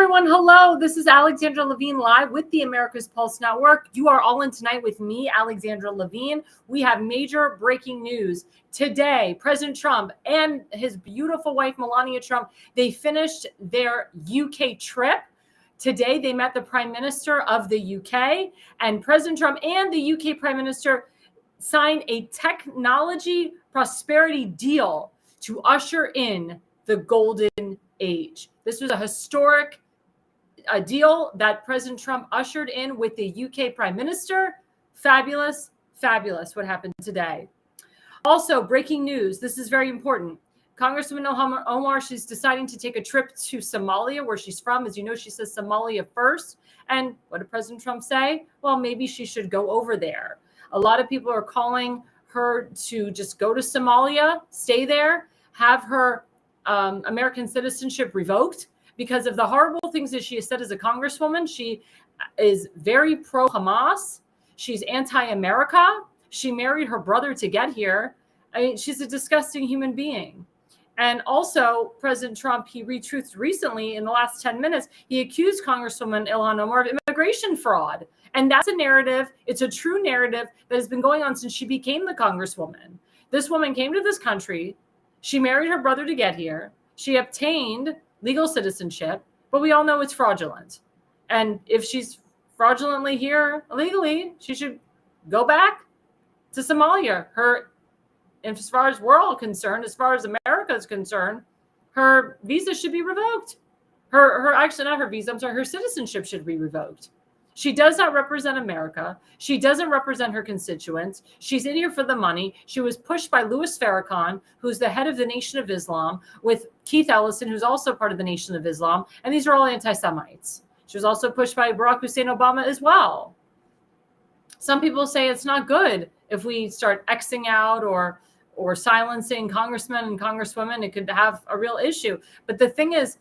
everyone. Hello. This is Alexandra Levine live with the America's Pulse Network. You are all in tonight with me, Alexandra Levine. We have major breaking news. Today, President Trump and his beautiful wife, Melania Trump, they finished their UK trip. Today, they met the Prime Minister of the UK, and President Trump and the UK Prime Minister signed a technology prosperity deal to usher in the golden age. This was a historic deal that President Trump ushered in with the UK Prime Minister. Fabulous, fabulous what happened today. Also, breaking news. This is very important. Congresswoman Ilhan Omar, she's deciding to take a trip to Somalia, where she's from. As you know, she says Somalia first. And what did President Trump say? Well, maybe she should go over there. A lot of people are calling her to just go to Somalia, stay there, have her American citizenship revoked because of the horrible things that she has said as a congresswoman. She is very pro-Hamas. She's anti-America. She married her brother to get here. I mean, she's a disgusting human being. And also, President Trump, he retruthed recently in the last 10 minutes, he accused Congresswoman Ilhan Omar of immigration fraud. And that's a narrative. It's a true narrative that has been going on since she became the congresswoman. This woman came to this country. She married her brother to get here. She obtained legal citizenship, but we all know it's fraudulent. And if she's fraudulently here illegally, she should go back to Somalia. As far as we're all concerned, as far as America is concerned, her visa should be revoked. Actually, not her visa, I'm sorry, her citizenship should be revoked. She does not represent America. She doesn't represent her constituents. She's in here for the money. She was pushed by Louis Farrakhan, who's the head of the Nation of Islam, with Keith Ellison, who's also part of the Nation of Islam. And these are all anti-Semites. She was also pushed by Barack Hussein Obama as well. Some people say it's not good if we start Xing out or silencing congressmen and congresswomen. It could have a real issue. But the thing is,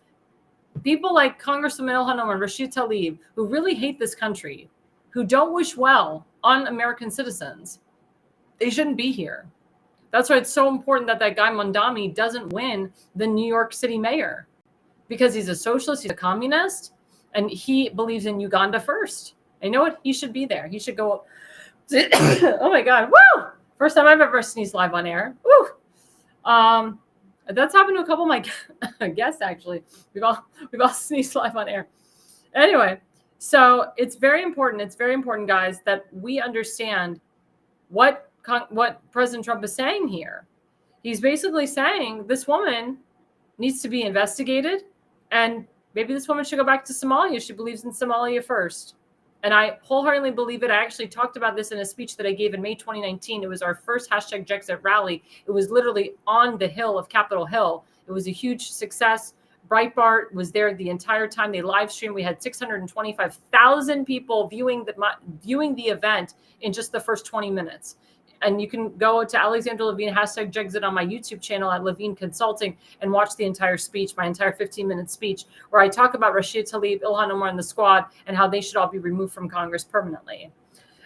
people like Congresswoman Ilhan Omar and Rashid Tlaib, who really hate this country, who don't wish well on American citizens, they shouldn't be here. That's why it's so important that guy Mondami doesn't win the New York City mayor, because he's a socialist, he's a communist, and he believes in Uganda first. And you know what? He should be there. He should go. Oh my God. Woo! First time I've ever sneezed live on air. Woo! That's happened to a couple of my guests, actually. We've all sneezed live on air. Anyway, so it's very important. It's very important, guys, that we understand what President Trump is saying here. He's basically saying this woman needs to be investigated, and maybe this woman should go back to Somalia. She believes in Somalia first. And I wholeheartedly believe it. I actually talked about this in a speech that I gave in May 2019. It was our first #Jexit rally. It was literally on the hill of Capitol Hill. It was a huge success. Breitbart was there the entire time. They live streamed. We had 625,000 people viewing the event in just the first 20 minutes. And you can go to Alexandra Levine #Jexit on my YouTube channel at Levine Consulting and watch the entire speech, my entire 15-minute speech, where I talk about Rashid Tlaib, Ilhan Omar, and the squad, and how they should all be removed from Congress permanently.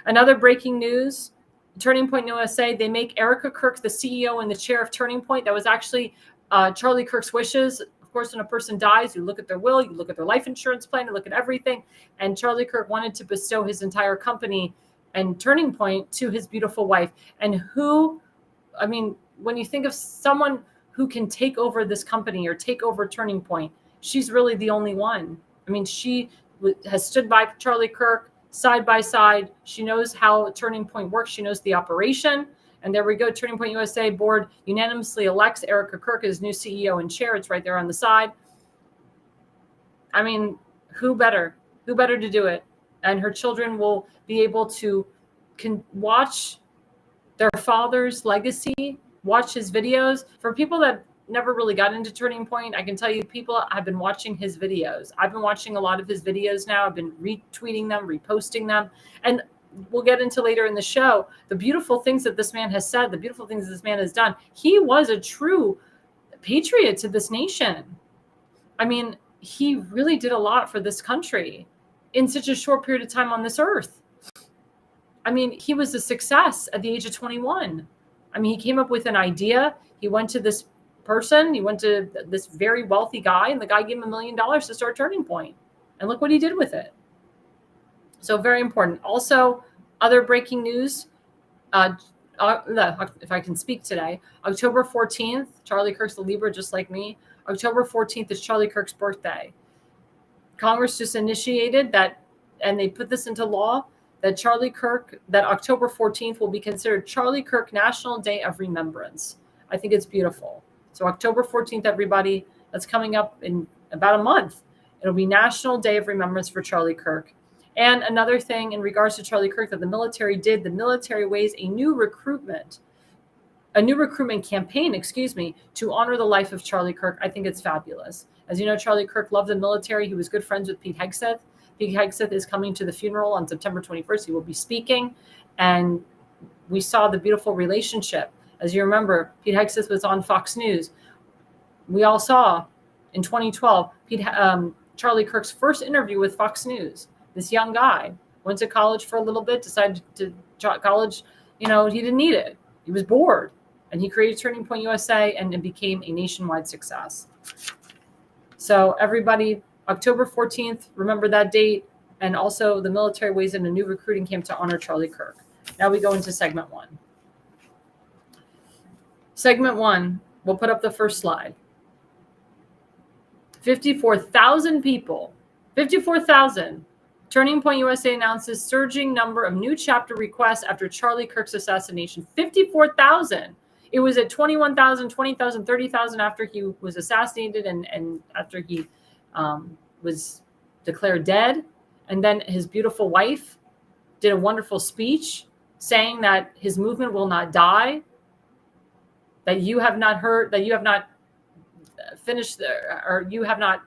Another breaking news, Turning Point USA, they make Erica Kirk the CEO and the chair of Turning Point. That was actually Charlie Kirk's wishes. Of course, when a person dies, you look at their will, you look at their life insurance plan, you look at everything. And Charlie Kirk wanted to bestow his entire company and Turning Point to his beautiful wife. And when you think of someone who can take over this company or take over Turning Point, she's really the only one. I mean, she has stood by Charlie Kirk side by side. She knows how Turning Point works. She knows the operation. And there we go. Turning Point USA board unanimously elects Erica Kirk as new CEO and chair. It's right there on the side. I mean, who better to do it? And her children will be able to watch their father's legacy, watch his videos. For people that never really got into Turning Point, I can tell you people have been watching his videos. I've been watching a lot of his videos now. I've been retweeting them, reposting them. And we'll get into later in the show the beautiful things that this man has said, the beautiful things this man has done. He was a true patriot to this nation. I mean, he really did a lot for this country in such a short period of time on this earth. I mean, he was a success at the age of 21. I mean, he came up with an idea. He went to this person. He went to this very wealthy guy, and the guy gave him $1 million to start Turning Point. And look what he did with it. So very important. Also, other breaking news, if I can speak today, October 14th, Charlie Kirk's a Libra just like me. October 14th is Charlie Kirk's birthday. Congress just initiated that, and they put this into law, that October 14th will be considered Charlie Kirk National Day of Remembrance. I think it's beautiful. So October 14th, everybody, that's coming up in about a month. It'll be National Day of Remembrance for Charlie Kirk. And another thing in regards to Charlie Kirk that the military weighs a new recruitment campaign, to honor the life of Charlie Kirk. I think it's fabulous. As you know, Charlie Kirk loved the military. He was good friends with Pete Hegseth. Pete Hegseth is coming to the funeral on September 21st. He will be speaking. And we saw the beautiful relationship. As you remember, Pete Hegseth was on Fox News. We all saw in 2012, Charlie Kirk's first interview with Fox News. This young guy went to college for a little bit, decided to college, he didn't need it. He was bored. And he created Turning Point USA, and it became a nationwide success. So everybody, October 14th, remember that date. And also the military weighs in a new recruiting camp to honor Charlie Kirk. Now we go into segment one. Segment one, we'll put up the first slide. 54,000 people, 54,000. Turning Point USA announces surging number of new chapter requests after Charlie Kirk's assassination. 54,000. It was at 21,000, 20,000, 30,000 after he was assassinated and after he was declared dead. And then his beautiful wife did a wonderful speech saying that his movement will not die, that you have not heard, that you have not finished, or you have not,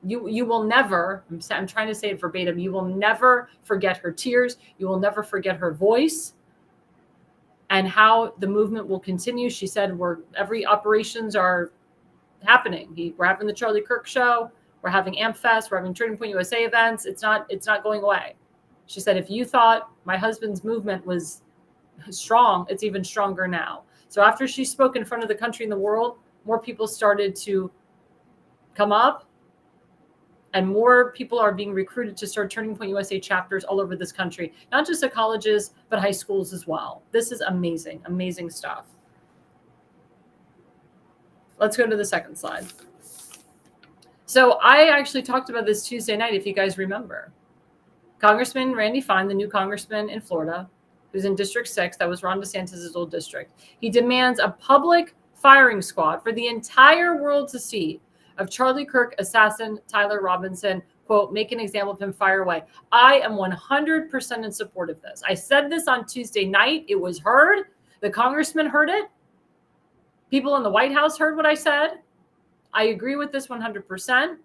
you will never, I'm trying to say it verbatim, you will never forget her tears. You will never forget her voice and how the movement will continue. She said, every operations are happening. We're having the Charlie Kirk show. We're having AmpFest. We're having Turning Point USA events. It's not going away. She said, if you thought my husband's movement was strong, it's even stronger now. So after she spoke in front of the country and the world, more people started to come up, and more people are being recruited to start Turning Point USA chapters all over this country, not just at colleges, but high schools as well. This is amazing, amazing stuff. Let's go to the second slide. So I actually talked about this Tuesday night, if you guys remember. Congressman Randy Fine, the new congressman in Florida, who's in District 6, that was Ron DeSantis' old district. He demands a public firing squad for the entire world to see of Charlie Kirk assassin Tyler Robinson, quote, make an example of him, fire away. I am 100% in support of this. I said this on Tuesday night. It was heard. The congressman heard it. People in the White House heard what I said. I agree with this 100%.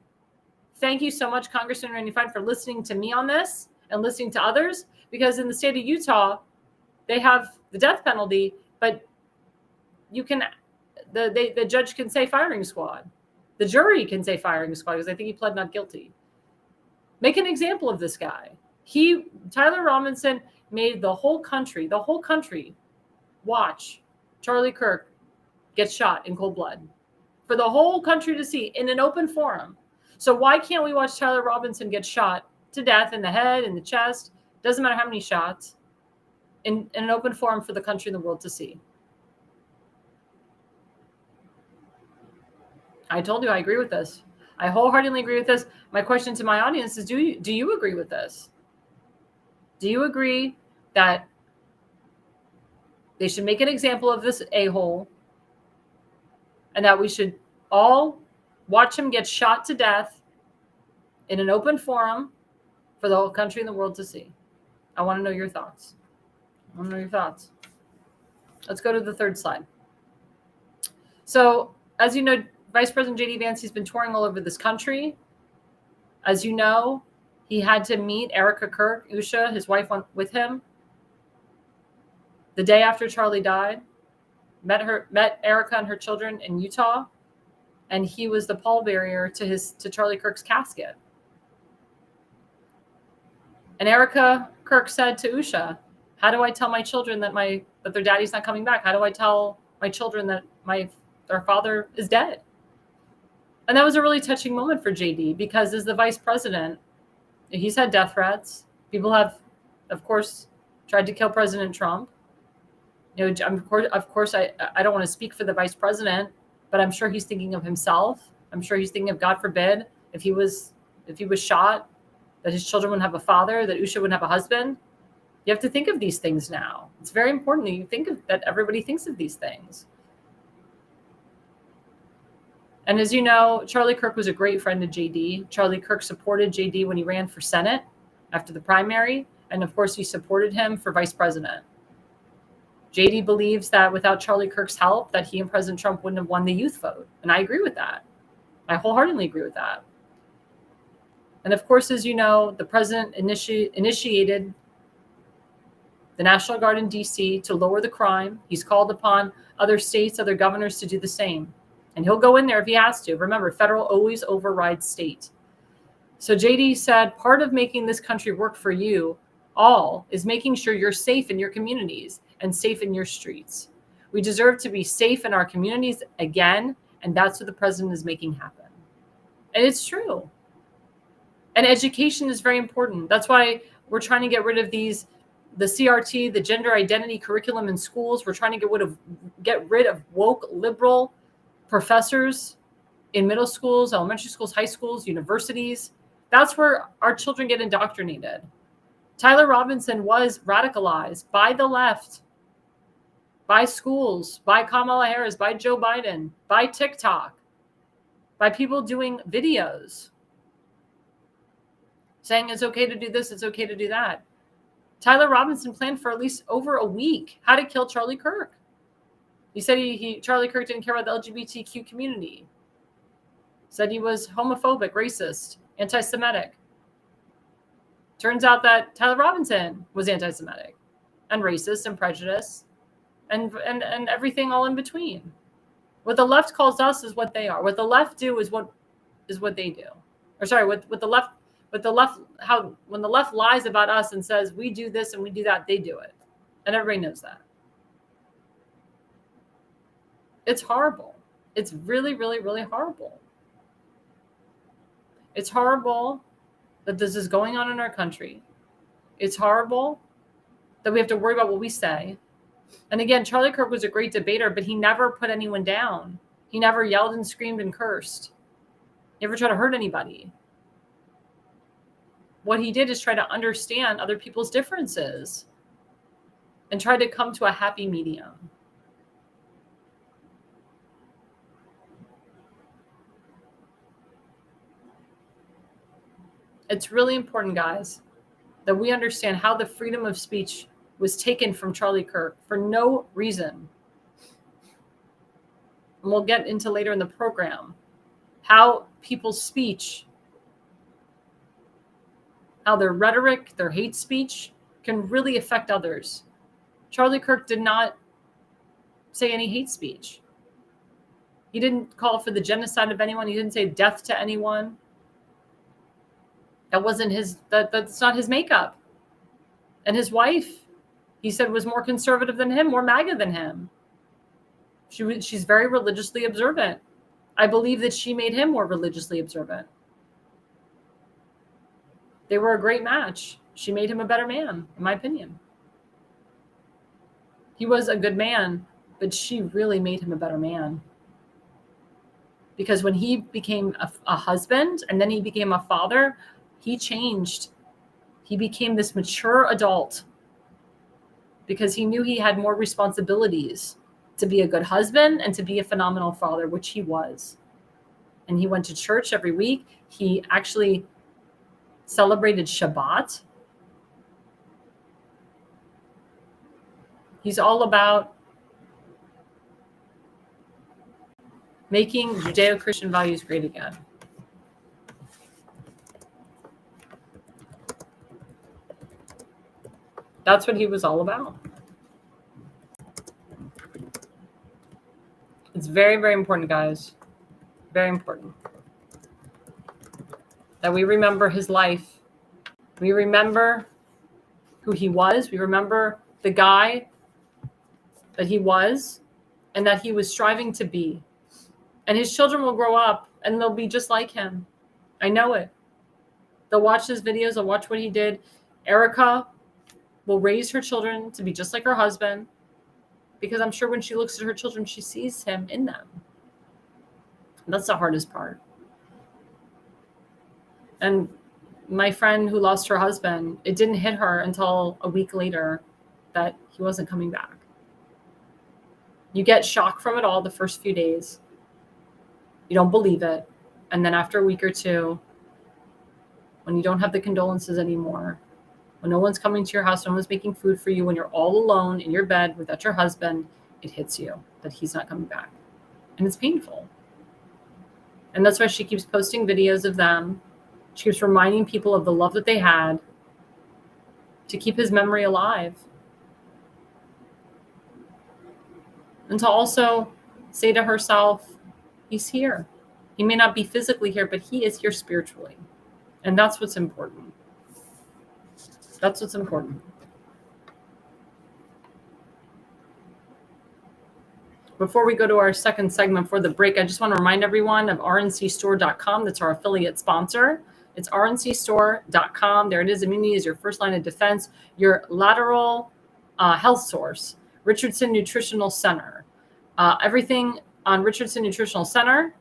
Thank you so much, Congressman Randy Fine, for listening to me on this and listening to others, because in the state of Utah, they have the death penalty, but you can, the judge can say firing squad. The jury can say firing squad, because I think he pled not guilty. Make an example of this guy. Tyler Robinson made the whole country watch Charlie Kirk get shot in cold blood, for the whole country to see in an open forum. So why can't we watch Tyler Robinson get shot to death in the head, in the chest? Doesn't matter how many shots, in an open forum for the country and the world to see. I told you I agree with this. I wholeheartedly agree with this. My question to my audience is, do you agree with this? Do you agree that they should make an example of this a-hole, and that we should all watch him get shot to death in an open forum for the whole country and the world to see? I want to know your thoughts. Let's go to the third slide. So, as you know, Vice President J.D. Vance, he's been touring all over this country. As you know, he had to meet Erica Kirk, Usha, his wife, went with him the day after Charlie died. Met Erica and her children in Utah, and he was the pallbearer to Charlie Kirk's casket. And Erica Kirk said to Usha, "How do I tell my children that their daddy's not coming back? How do I tell my children that their father is dead?" And that was a really touching moment for JD, because as the vice president, he's had death threats. People have, of course, tried to kill President Trump. You know, of course, I don't want to speak for the vice president, but I'm sure he's thinking of himself. I'm sure he's thinking of, God forbid, if he was shot, that his children wouldn't have a father, that Usha wouldn't have a husband. You have to think of these things now. It's very important that you think of that. Everybody thinks of these things. And as you know, Charlie Kirk was a great friend of JD. Charlie Kirk supported JD when he ran for Senate after the primary. And of course, he supported him for vice president. JD believes that without Charlie Kirk's help, that he and President Trump wouldn't have won the youth vote. And I agree with that. I wholeheartedly agree with that. And of course, as you know, the president initiated the National Guard in DC to lower the crime. He's called upon other states, other governors to do the same. And he'll go in there if he has to. Remember, federal always overrides state. So JD said, part of making this country work for you all is making sure you're safe in your communities and safe in your streets. We deserve to be safe in our communities again, and that's what the president is making happen. And it's true. And education is very important. That's why we're trying to get rid of the CRT, the gender identity curriculum in schools. We're trying to get rid of woke liberal professors in middle schools, elementary schools, high schools, universities. That's where our children get indoctrinated. Tyler Robinson was radicalized by the left, by schools, by Kamala Harris, by Joe Biden, by TikTok, by people doing videos saying it's okay to do this, it's okay to do that. Tyler Robinson planned for at least over a week how to kill Charlie Kirk. He said Charlie Kirk didn't care about the LGBTQ community. Said he was homophobic, racist, anti-Semitic. Turns out that Tyler Robinson was anti-Semitic and racist and prejudiced and everything all in between. What the left calls us is what they are. What the left do is what they do. Or sorry, when the left lies about us and says we do this and we do that, they do it. And everybody knows that. It's horrible. It's really, really, really horrible. It's horrible that this is going on in our country. It's horrible that we have to worry about what we say. And again, Charlie Kirk was a great debater, but he never put anyone down. He never yelled and screamed and cursed. He never tried to hurt anybody. What he did is try to understand other people's differences and try to come to a happy medium. It's really important, guys, that we understand how the freedom of speech was taken from Charlie Kirk for no reason. And we'll get into later in the program how people's speech, how their rhetoric, their hate speech can really affect others. Charlie Kirk did not say any hate speech. He didn't call for the genocide of anyone. He didn't say death to anyone. That wasn't that's not his makeup. And his wife, he said, was more conservative than him, more MAGA than him. She's very religiously observant. I believe that she made him more religiously observant. They were a great match. She made him a better man, in my opinion. He was a good man, but she really made him a better man. Because when he became a husband and then he became a father, he changed. He became this mature adult because he knew he had more responsibilities to be a good husband and to be a phenomenal father, which he was. And he went to church every week. He actually celebrated Shabbat. He's all about making Judeo-Christian values great again. That's what he was all about. It's very, very important, guys. Very important that we remember his life. We remember who he was. We remember the guy that he was and that he was striving to be. And his children will grow up and they'll be just like him. I know it. They'll watch his videos. They'll watch what he did. Erica will raise her children to be just like her husband, because I'm sure when she looks at her children, she sees him in them. And that's the hardest part. And my friend who lost her husband, it didn't hit her until a week later that he wasn't coming back. You get shock from it all the first few days. You don't believe it. And then after a week or two, when you don't have the condolences anymore, when no one's coming to your house, no one's making food for you, when you're all alone in your bed without your husband, it hits you that he's not coming back. And it's painful. And that's why she keeps posting videos of them. She keeps reminding people of the love that they had to keep his memory alive. And to also say to herself, he's here. He may not be physically here, but he is here spiritually. And that's what's important. That's what's important. Before we go to our second segment for the break, I just want to remind everyone of rncstore.com. That's our affiliate sponsor. It's rncstore.com. There it is. Immunity is your first line of defense. Your lateral health source, Richardson Nutritional Center. Everything on Richardson Nutritional Center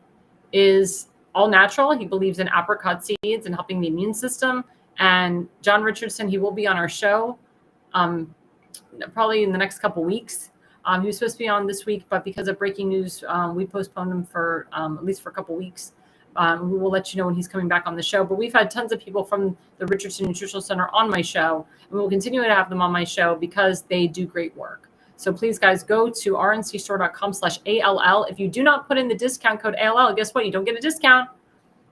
is all natural. He believes in apricot seeds and helping the immune system. And John Richardson, he will be on our show probably in the next couple weeks. He was supposed to be on this week, but because of breaking news, we postponed him for at least for a couple weeks. We will let you know when he's coming back on the show. But we've had tons of people from the Richardson Nutritional Center on my show, and we will continue to have them on my show because they do great work. So please, guys, go to rncstore.com/ALL. If you do not put in the discount code ALL, guess what? You don't get a discount.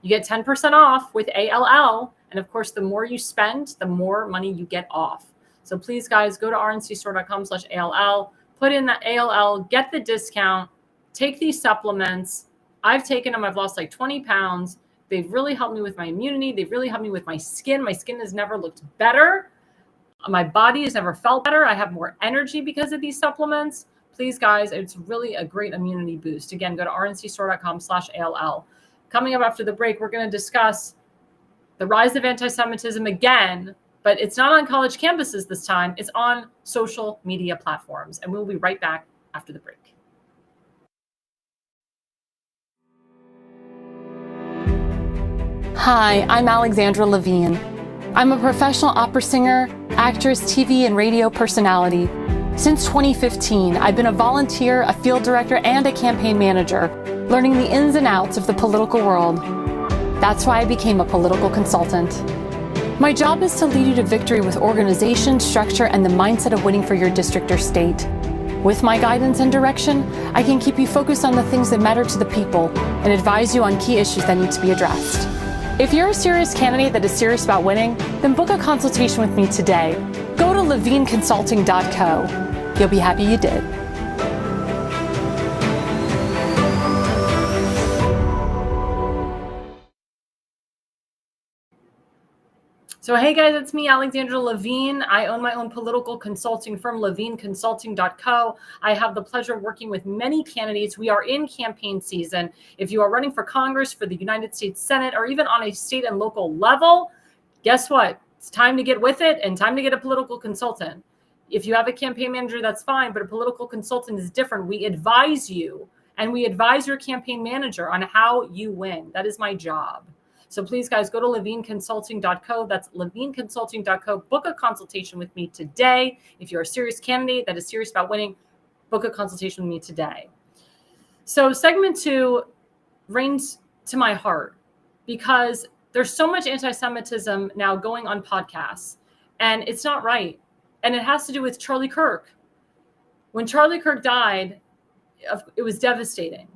You get 10% off with ALL. And of course, the more you spend, the more money you get off. So please, guys, go to rncstore.com/ALL, put in the ALL, get the discount, take these supplements. I've taken them. I've lost like 20 pounds. They've really helped me with my immunity. They've really helped me with my skin. My skin has never looked better. My body has never felt better. I have more energy because of these supplements. Please, guys, it's really a great immunity boost. Again, go to rncstore.com/ALL. Coming up after the break, we're going to discuss the rise of anti-Semitism again, but it's not on college campuses this time. It's on social media platforms. And we'll be right back after the break. Hi, I'm Alexandra Levine. I'm a professional opera singer, actress, TV, and radio personality. Since 2015, I've been a volunteer, a field director, and a campaign manager, learning the ins and outs of the political world. That's why I became a political consultant. My job is to lead you to victory with organization, structure, and the mindset of winning for your district or state. With my guidance and direction, I can keep you focused on the things that matter to the people and advise you on key issues that need to be addressed. If you're a serious candidate that is serious about winning, then book a consultation with me today. Go to levineconsulting.co. You'll be happy you did. So, hey guys, it's me, Alexandra Levine. I own my own political consulting firm, levineconsulting.co. I have the pleasure of working with many candidates. We are in campaign season. If you are running for Congress, for the United States Senate, or even on a state and local level, guess what? It's time to get with it and time to get a political consultant. If you have a campaign manager, that's fine, but a political consultant is different. We advise you and we advise your campaign manager on how you win. That is my job. So please, guys, go to levineconsulting.co. That's levineconsulting.co. Book a consultation with me today. If you're a serious candidate that is serious about winning, book a consultation with me today. So segment 2 reigns to my heart because there's so much anti-Semitism now going on podcasts, and it's not right. And it has to do with Charlie Kirk. When Charlie Kirk died, it was devastating.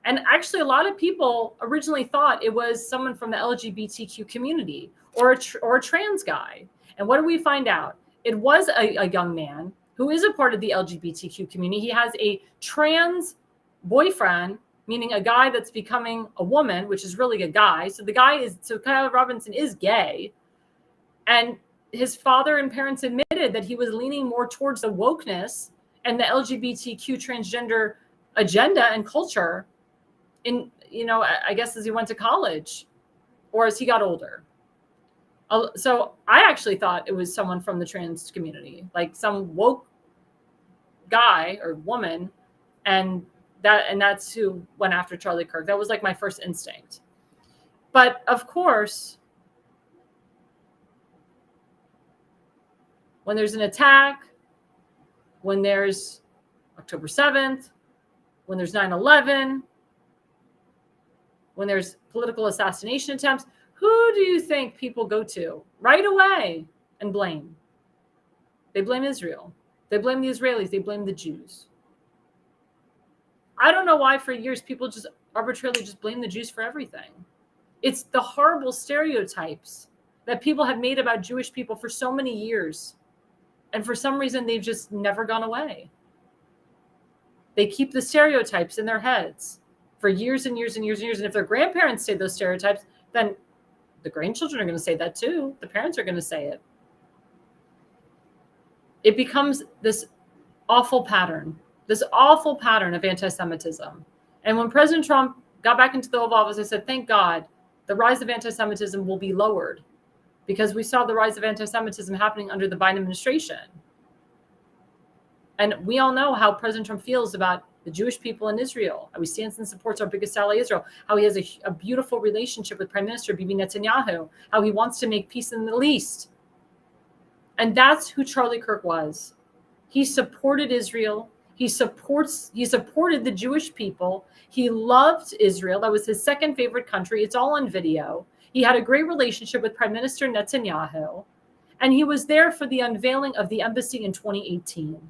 And actually, a lot of people originally thought it was someone from the LGBTQ community or a trans guy. And what did we find out? It was a young man who is a part of the LGBTQ community. He has a trans boyfriend, meaning a guy that's becoming a woman, which is really a guy. So Kyle Robinson is gay. And his father and parents admitted that he was leaning more towards the wokeness and the LGBTQ transgender agenda and culture. I guess as he went to college or as he got older. So I actually thought it was someone from the trans community, like some woke guy or woman, and that's who went after Charlie Kirk. That was like my first instinct. But of course, when there's an attack, when there's October 7th, when there's 9/11, when there's political assassination attempts, who do you think people go to right away and blame? They blame Israel. They blame the Israelis. They blame the Jews. I don't know why for years people just arbitrarily just blame the Jews for everything. It's the horrible stereotypes that people have made about Jewish people for so many years. And for some reason, they've just never gone away. They keep the stereotypes in their heads for years and years and years and years. And if their grandparents say those stereotypes, then the grandchildren are going to say that too. The parents are going to say it. It becomes this awful pattern of anti-Semitism. And when President Trump got back into the Oval Office, I said, thank God, the rise of anti-Semitism will be lowered, because we saw the rise of anti-Semitism happening under the Biden administration. And we all know how President Trump feels about the Jewish people in Israel, how he stands and supports our biggest ally, Israel, how he has a beautiful relationship with Prime Minister Bibi Netanyahu, how he wants to make peace in the Middle East. And that's who Charlie Kirk was. He supported Israel. He supported the Jewish people. He loved Israel. That was his second favorite country. It's all on video. He had a great relationship with Prime Minister Netanyahu. And he was there for the unveiling of the embassy in 2018.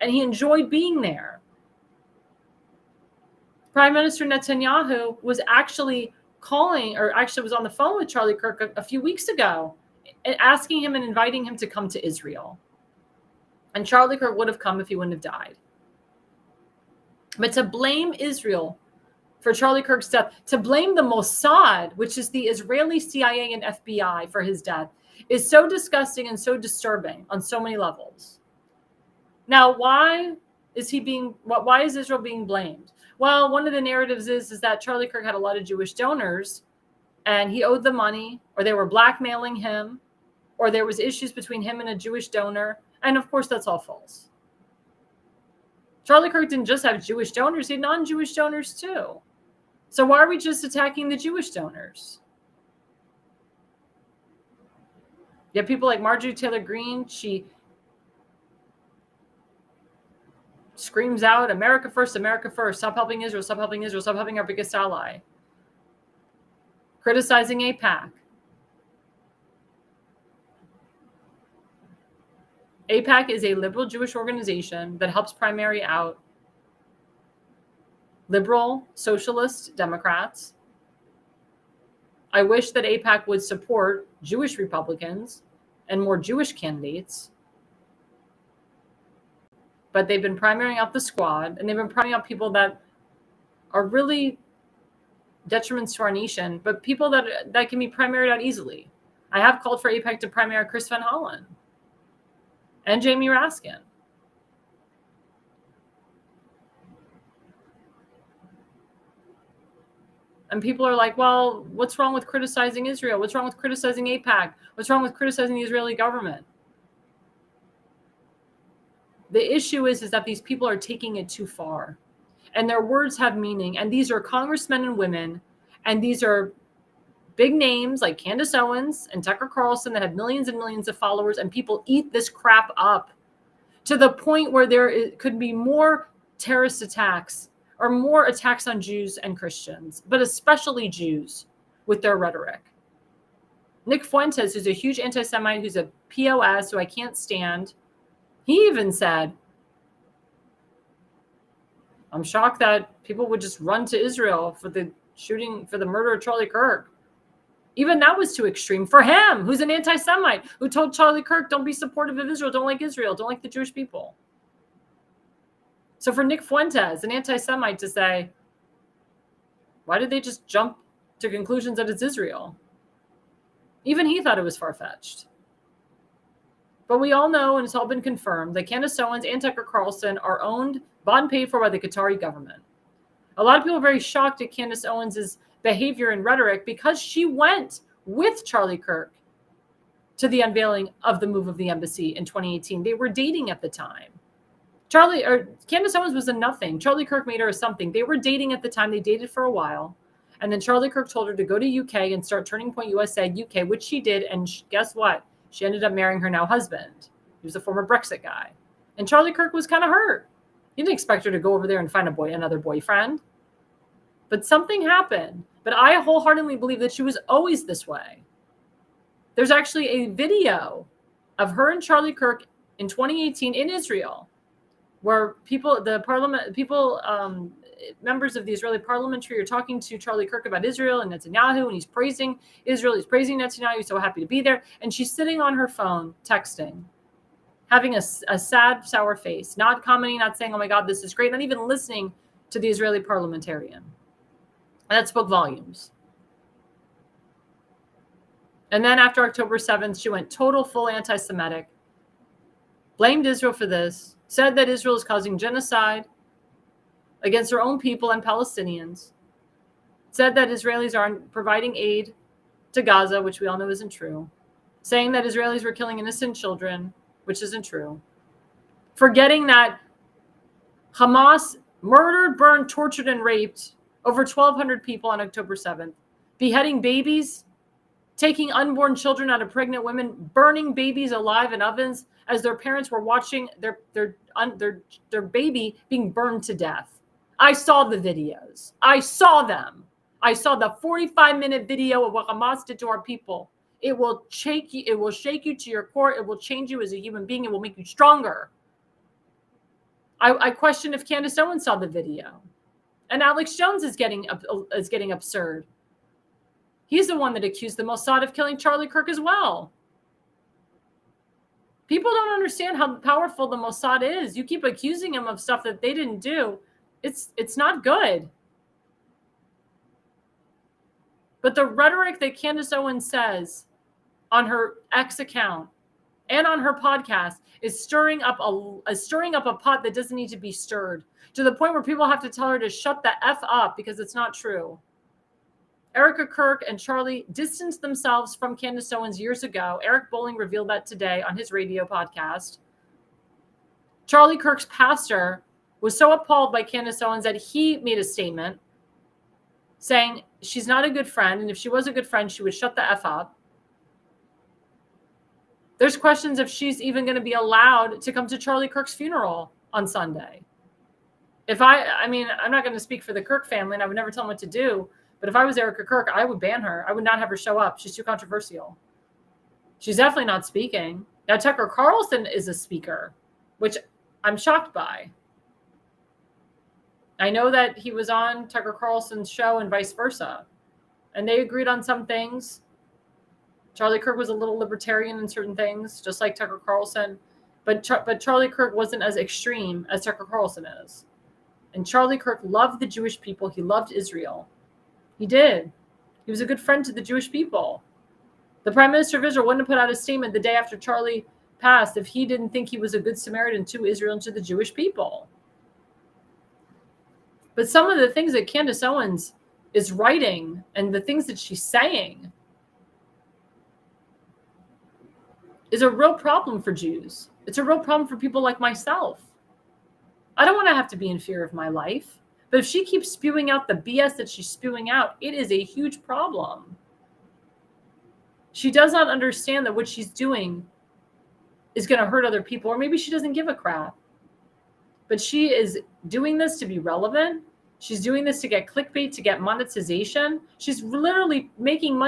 And he enjoyed being there. Prime Minister Netanyahu was actually was on the phone with Charlie Kirk a few weeks ago, asking him and inviting him to come to Israel. And Charlie Kirk would have come if he wouldn't have died. But to blame Israel for Charlie Kirk's death, to blame the Mossad, which is the Israeli CIA and FBI, for his death, is so disgusting and so disturbing on so many levels. Now, why is Israel being blamed? Well, one of the narratives is that Charlie Kirk had a lot of Jewish donors and he owed them money, or they were blackmailing him, or there was issues between him and a Jewish donor. And of course, that's all false. Charlie Kirk didn't just have Jewish donors, he had non-Jewish donors too. So why are we just attacking the Jewish donors? You have people like Marjorie Taylor Greene. She screams out, America first, stop helping Israel, stop helping our biggest ally. Criticizing APAC. APAC is a liberal Jewish organization that helps primary out liberal, socialist Democrats. I wish that APAC would support Jewish Republicans and more Jewish candidates. But they've been primarying out the squad, and they've been primarying out people that are really detriments to our nation, but people that can be primaried out easily. I have called for APAC to primary Chris Van Hollen and Jamie Raskin. And people are like, well, what's wrong with criticizing Israel? What's wrong with criticizing APAC? What's wrong with criticizing the Israeli government? The issue is that these people are taking it too far, and their words have meaning. And these are congressmen and women, and these are big names like Candace Owens and Tucker Carlson that have millions and millions of followers, and people eat this crap up to the point where could be more terrorist attacks or more attacks on Jews and Christians, but especially Jews with their rhetoric. Nick Fuentes, who's a huge anti-Semite, who's a POS, who I can't stand, he even said, I'm shocked that people would just run to Israel for the murder of Charlie Kirk. Even that was too extreme for him, who's an anti-Semite, who told Charlie Kirk, don't be supportive of Israel, don't like the Jewish people. So for Nick Fuentes, an anti-Semite, to say, why did they just jump to conclusions that it's Israel? Even he thought it was far-fetched. But we all know, and it's all been confirmed, that Candace Owens and Tucker Carlson are owned, bought and paid for by the Qatari government. A lot of people are very shocked at Candace Owens' behavior and rhetoric because she went with Charlie Kirk to the unveiling of the move of the embassy in 2018. They were dating at the time. Candace Owens was a nothing. Charlie Kirk made her a something. They were dating at the time. They dated for a while. And then Charlie Kirk told her to go to UK and start Turning Point USA UK, which she did. And guess what? She ended up marrying her now husband. He was a former Brexit guy. And Charlie Kirk was kind of hurt. He didn't expect her to go over there and find another boyfriend. But something happened. But I wholeheartedly believe that she was always this way. There's actually a video of her and Charlie Kirk in 2018 in Israel, where members of the Israeli parliamentary are talking to Charlie Kirk about Israel and Netanyahu, and he's praising Israel. He's praising Netanyahu. He's so happy to be there. And she's sitting on her phone texting, having a sad, sour face, not commenting, not saying, oh my God, this is great, not even listening to the Israeli parliamentarian. And that spoke volumes. And then after October 7th, she went total, full anti-Semitic, blamed Israel for this, said that Israel is causing genocide against her own people and Palestinians, said that Israelis aren't providing aid to Gaza, which we all know isn't true, saying that Israelis were killing innocent children, which isn't true, forgetting that Hamas murdered, burned, tortured, and raped over 1,200 people on October 7th, beheading babies, taking unborn children out of pregnant women, burning babies alive in ovens as their parents were watching their baby being burned to death. I saw the videos. I saw them. I saw the 45-minute video of what Hamas did to our people. It will shake you. It will shake you to your core. It will change you as a human being. It will make you stronger. I question if Candace Owens saw the video, and Alex Jones is getting absurd. He's the one that accused the Mossad of killing Charlie Kirk as well. People don't understand how powerful the Mossad is. You keep accusing them of stuff that they didn't do. It's not good. But the rhetoric that Candace Owens says on her X account and on her podcast is stirring up a pot that doesn't need to be stirred, to the point where people have to tell her to shut the F up because it's not true. Erica Kirk and Charlie distanced themselves from Candace Owens years ago. Eric Bolling revealed that today on his radio podcast. Charlie Kirk's pastor was so appalled by Candace Owens that he made a statement saying she's not a good friend, and if she was a good friend, she would shut the F up. There's questions if she's even going to be allowed to come to Charlie Kirk's funeral on Sunday. I'm not going to speak for the Kirk family, and I would never tell them what to do. But if I was Erica Kirk, I would ban her. I would not have her show up. She's too controversial. She's definitely not speaking. Now, Tucker Carlson is a speaker, which I'm shocked by. I know that he was on Tucker Carlson's show and vice versa, and they agreed on some things. Charlie Kirk was a little libertarian in certain things, just like Tucker Carlson. But Charlie Kirk wasn't as extreme as Tucker Carlson is. And Charlie Kirk loved the Jewish people. He loved Israel. He did. He was a good friend to the Jewish people. The Prime Minister of Israel wouldn't have put out a statement the day after Charlie passed if he didn't think he was a good Samaritan to Israel and to the Jewish people. But some of the things that Candace Owens is writing and the things that she's saying is a real problem for Jews. It's a real problem for people like myself. I don't want to have to be in fear of my life. But if she keeps spewing out the BS that she's spewing out, it is a huge problem. She does not understand that what she's doing is going to hurt other people, or maybe she doesn't give a crap. But she is doing this to be relevant. She's doing this to get clickbait, to get monetization. She's literally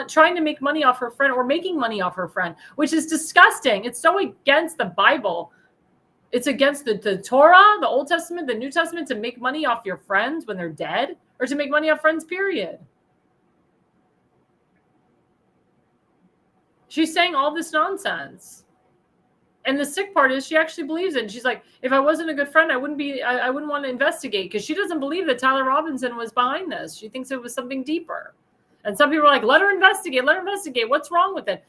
trying to make money off her friend, or making money off her friend, which is disgusting. It's so against the Bible. It's against the Torah, the Old Testament, the New Testament, to make money off your friends when they're dead, or to make money off friends, period. She's saying all this nonsense. And the sick part is she actually believes it. And she's like, if I wasn't a good friend, I wouldn't want to investigate, because she doesn't believe that Tyler Robinson was behind this. She thinks it was something deeper. And some people are like, let her investigate. What's wrong with it?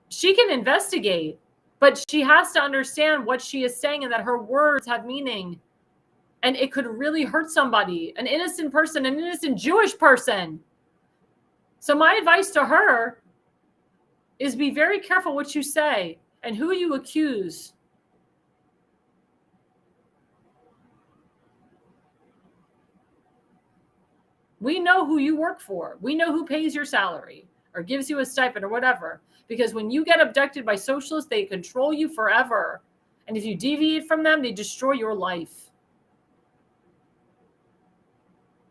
She can investigate. But she has to understand what she is saying and that her words have meaning. And it could really hurt somebody, an innocent person, an innocent Jewish person. So my advice to her is be very careful what you say and who you accuse. We know who you work for. We know who pays your salary or gives you a stipend or whatever. Because when you get abducted by socialists, they control you forever. And if you deviate from them, they destroy your life.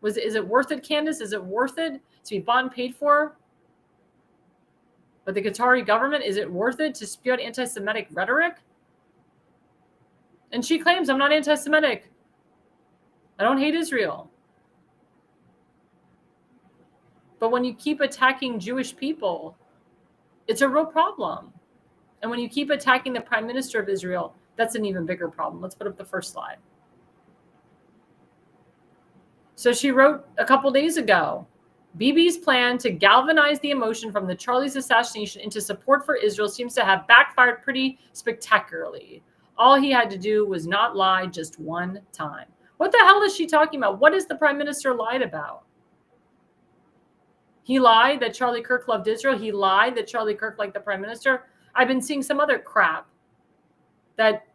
Is it worth it, Candace? Is it worth it to be bought and paid for? But the Qatari government, is it worth it to spew out anti-Semitic rhetoric? And she claims, I'm not anti-Semitic. I don't hate Israel. But when you keep attacking Jewish people, it's a real problem. And when you keep attacking the Prime Minister of Israel, that's an even bigger problem. Let's put up the first slide. So she wrote a couple days ago, Bibi's plan to galvanize the emotion from the Charlie's assassination into support for Israel seems to have backfired pretty spectacularly. All he had to do was not lie just one time. What the hell is she talking about? What is the Prime Minister lied about? He lied that Charlie Kirk loved Israel. He lied that Charlie Kirk liked the Prime Minister. I've been seeing some other crap that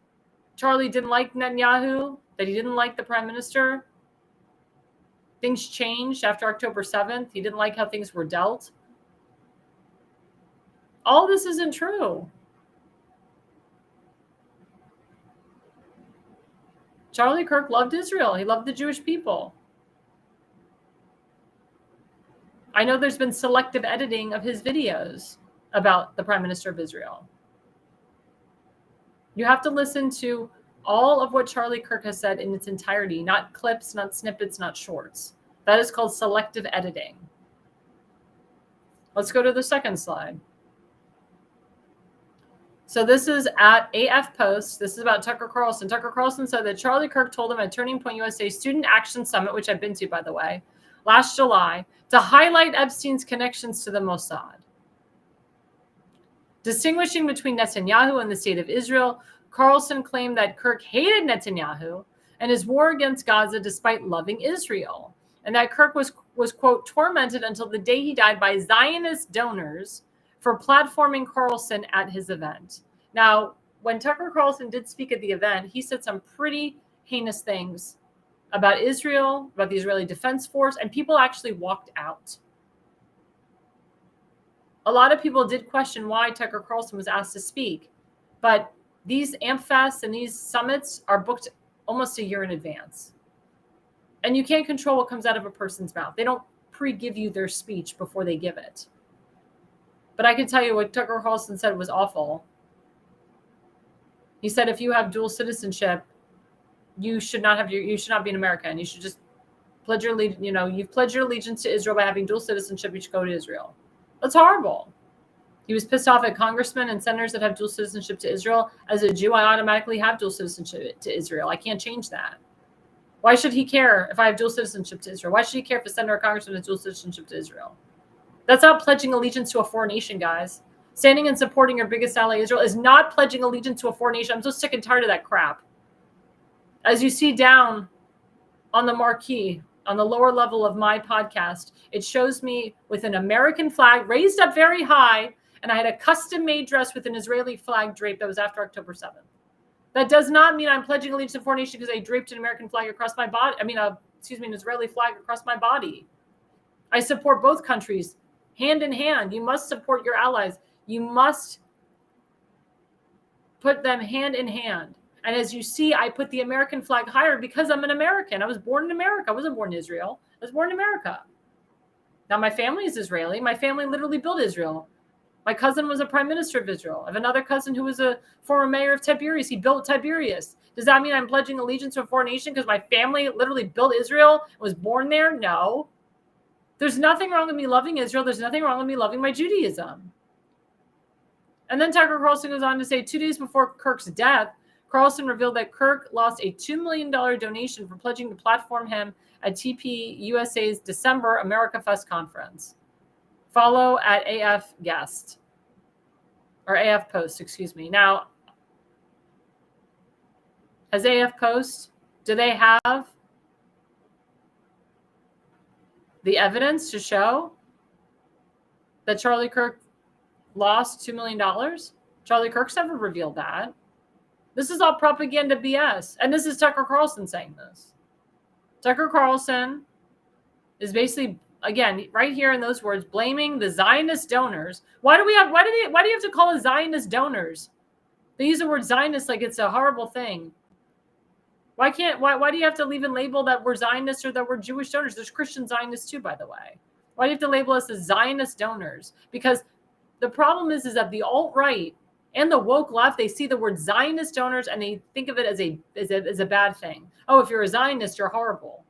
Charlie didn't like Netanyahu, that he didn't like the Prime Minister. Things changed after October 7th. He didn't like how things were dealt. All this isn't true. Charlie Kirk loved Israel. He loved the Jewish people. I know there's been selective editing of his videos about the Prime Minister of Israel. You have to listen to all of what Charlie Kirk has said in its entirety, not clips, not snippets, not shorts. That is called selective editing. Let's go to the second slide. So this is at AF Post. This is about Tucker Carlson. Tucker Carlson said that Charlie Kirk told him at Turning Point USA Student Action Summit, which I've been to, by the way, last July, to highlight Epstein's connections to the Mossad. Distinguishing between Netanyahu and the state of Israel, Carlson claimed that Kirk hated Netanyahu and his war against Gaza despite loving Israel, and that Kirk was quote, tormented until the day he died by Zionist donors for platforming Carlson at his event. Now, when Tucker Carlson did speak at the event, he said some pretty heinous things about Israel, about the Israeli Defense Force, and people actually walked out. A lot of people did question why Tucker Carlson was asked to speak, but these AmpFests and these summits are booked almost a year in advance. And you can't control what comes out of a person's mouth. They don't pre-give you their speech before they give it. But I can tell you what Tucker Carlson said was awful. He said if you have dual citizenship, you should not be an American. You should just pledge your allegiance. You've pledged your allegiance to Israel by having dual citizenship. You should go to Israel. That's horrible. He was pissed off at congressmen and senators that have dual citizenship to Israel. As a Jew, I automatically have dual citizenship to Israel. I can't change that. Why should he care if I have dual citizenship to Israel? Why should he care if a senator or congressman has dual citizenship to Israel? That's not pledging allegiance to a foreign nation, guys. Standing and supporting your biggest ally, Israel, is not pledging allegiance to a foreign nation. I'm so sick and tired of that crap. As you see down on the marquee, on the lower level of my podcast, it shows me with an American flag raised up very high, and I had a custom-made dress with an Israeli flag draped that was after October 7th. That does not mean I'm pledging allegiance to a foreign nation because I draped an American flag across my body. An Israeli flag across my body. I support both countries hand in hand. You must support your allies. You must put them hand in hand. And as you see, I put the American flag higher because I'm an American. I was born in America. I wasn't born in Israel. I was born in America. Now, my family is Israeli. My family literally built Israel. My cousin was a prime minister of Israel. I have another cousin who was a former mayor of Tiberias. He built Tiberias. Does that mean I'm pledging allegiance to a foreign nation because my family literally built Israel and was born there? No. There's nothing wrong with me loving Israel. There's nothing wrong with me loving my Judaism. And then Tucker Carlson goes on to say 2 days before Kirk's death, Carlson revealed that Kirk lost a $2 million donation for pledging to platform him at TP USA's December America Fest conference. Follow at AF Guest, or AF Post, excuse me. Now, has AF Post Do they have the evidence to show that Charlie Kirk lost $2 million? Charlie Kirk's never revealed that. This is all propaganda BS. And this is Tucker Carlson saying this. Tucker Carlson is basically, again, right here in those words, blaming the Zionist donors. Why do you have to call it Zionist donors? They use the word Zionist like it's a horrible thing. Why do you have to even label that we're Zionists or that we're Jewish donors? There's Christian Zionists too, by the way. Why do you have to label us as Zionist donors? Because the problem is that the alt-right and the woke left, they see the word Zionist donors and they think of it as a bad thing. Oh, if you're a Zionist, you're horrible.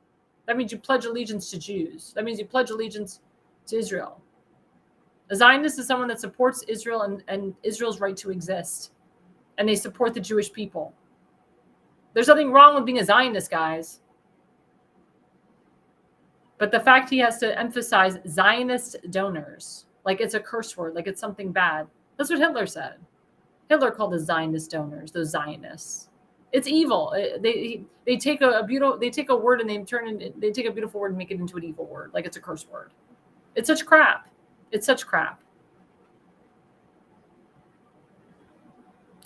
That means you pledge allegiance to Jews. That means you pledge allegiance to Israel. A Zionist is someone that supports Israel and Israel's right to exist. And they support the Jewish people. There's nothing wrong with being a Zionist, guys. But the fact he has to emphasize Zionist donors, like it's a curse word, like it's something bad. That's what Hitler said. Hitler called the Zionist donors, those Zionists. It's evil. They take a word and they take a beautiful word and make it into an evil word, like it's a curse word. It's such crap. It's such crap.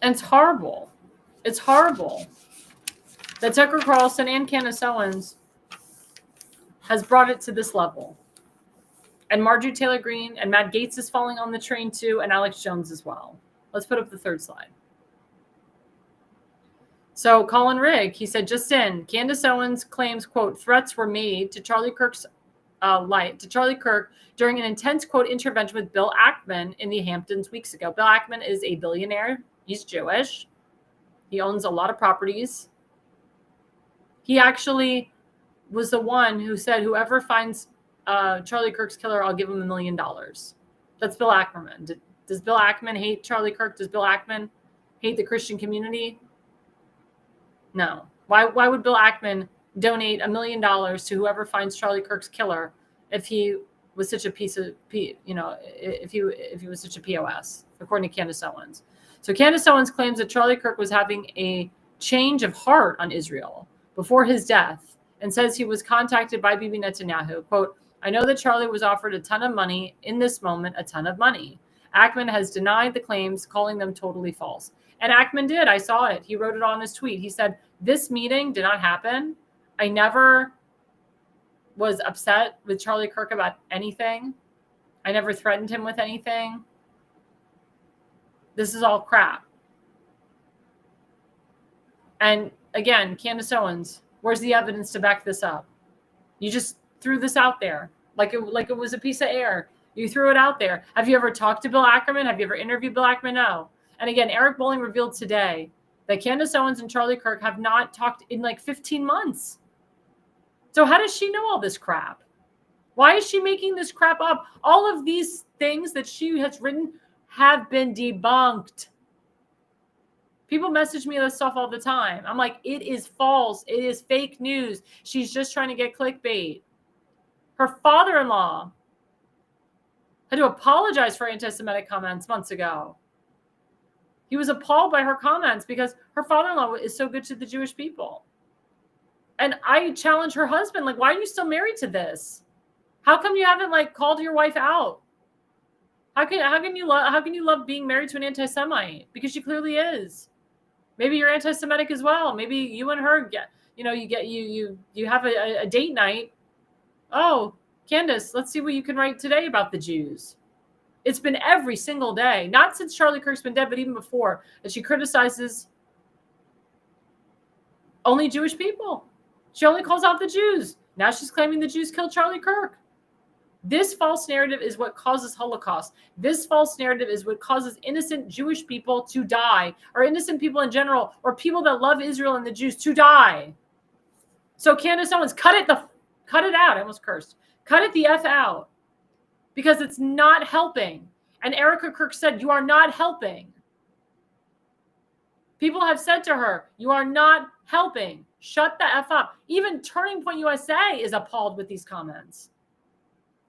And it's horrible. It's horrible that Tucker Carlson and Candace Owens has brought it to this level. And Marjorie Taylor Greene and Matt Gaetz is falling on the train too, and Alex Jones as well. Let's put up the third slide. So Colin Rigg, he said, just in, Candace Owens claims, quote, threats were made to Charlie Kirk during an intense, quote, intervention with Bill Ackman in the Hamptons weeks ago. Bill Ackman is a billionaire. He's Jewish. He owns a lot of properties. He actually was the one who said, whoever finds Charlie Kirk's killer, I'll give him $1 million. That's Bill Ackman. Does Bill Ackman hate Charlie Kirk? Does Bill Ackman hate the Christian community? No. Why would Bill Ackman donate $1 million to whoever finds Charlie Kirk's killer if he was such a if he was such a POS, according to Candace Owens? So Candace Owens claims that Charlie Kirk was having a change of heart on Israel before his death and says he was contacted by Bibi Netanyahu. Quote, I know that Charlie was offered a ton of money in this moment, a ton of money. Ackman has denied the claims, calling them totally false. And Ackman did. I saw it. He wrote it on his tweet. He said, this meeting did not happen. I never was upset with Charlie Kirk about anything. I never threatened him with anything. This is all crap. And again, Candace Owens, where's the evidence to back this up? You just threw this out there like it was a piece of air. You threw it out there. Have you ever talked to Bill Ackman? Have you ever interviewed Bill Ackman? No. And again, Eric Bolling revealed today that Candace Owens and Charlie Kirk have not talked in like 15 months. So how does she know all this crap? Why is she making this crap up? All of these things that she has written have been debunked. People message me this stuff all the time. I'm like, it is false. It is fake news. She's just trying to get clickbait. Her father-in-law had to apologize for anti-Semitic comments months ago. He was appalled by her comments because her father-in-law is so good to the Jewish people. And I challenge her husband, like, why are you still married to this? How come you haven't like called your wife out? How can you love being married to an anti-Semite? Because she clearly is. Maybe you're anti-Semitic as well. Maybe you and her you have a date night. Oh, Candace, let's see what you can write today about the Jews. It's been every single day, not since Charlie Kirk's been dead, but even before, that she criticizes only Jewish people. She only calls out the Jews. Now she's claiming the Jews killed Charlie Kirk. This false narrative is what causes Holocaust. This false narrative is what causes innocent Jewish people to die, or innocent people in general, or people that love Israel and the Jews to die. So Candace Owens, cut it out. I almost cursed. Cut it the F out. Because it's not helping. And Erica Kirk said, you are not helping. People have said to her, you are not helping. Shut the F up. Even Turning Point USA is appalled with these comments.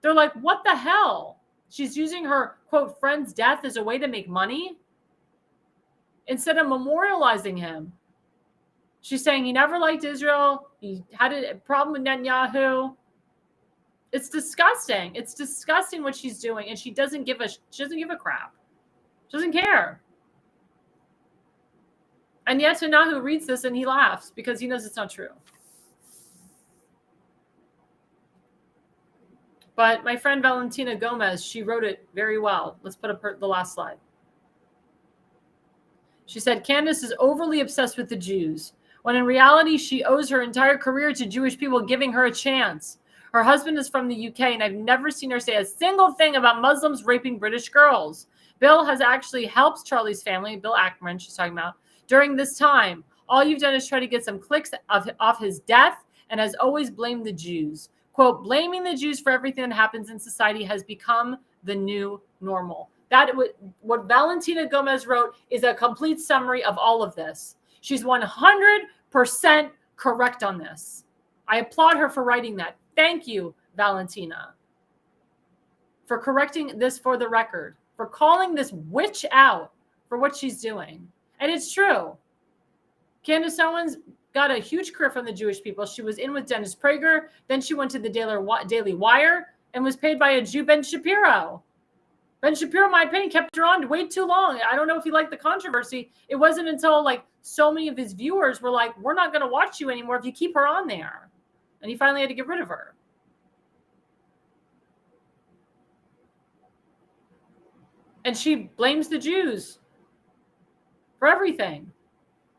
They're like, what the hell? She's using her, quote, friend's death as a way to make money instead of memorializing him. She's saying he never liked Israel. He had a problem with Netanyahu. It's disgusting. It's disgusting what she's doing, and she doesn't give a crap. She doesn't care. And Netanyahu reads this and he laughs because he knows it's not true. But my friend Valentina Gomez, she wrote it very well. Let's put up the last slide. She said, Candace is overly obsessed with the Jews, when in reality, she owes her entire career to Jewish people giving her a chance. Her husband is from the UK, and I've never seen her say a single thing about Muslims raping British girls. Bill has actually helped Charlie's family, Bill Ackman, she's talking about, during this time. All you've done is try to get some clicks off his death and has always blamed the Jews. Quote, blaming the Jews for everything that happens in society has become the new normal. That what Valentina Gomez wrote is a complete summary of all of this. She's 100% correct on this. I applaud her for writing that. Thank you, Valentina, for correcting this for the record, for calling this witch out for what she's doing. And it's true. Candace Owens got a huge career from the Jewish people. She was in with Dennis Prager. Then she went to the Daily Wire and was paid by a Jew, Ben Shapiro. Ben Shapiro, in my opinion, kept her on way too long. I don't know if he liked the controversy. It wasn't until like so many of his viewers were like, we're not going to watch you anymore if you keep her on there. And he finally had to get rid of her. And she blames the Jews for everything.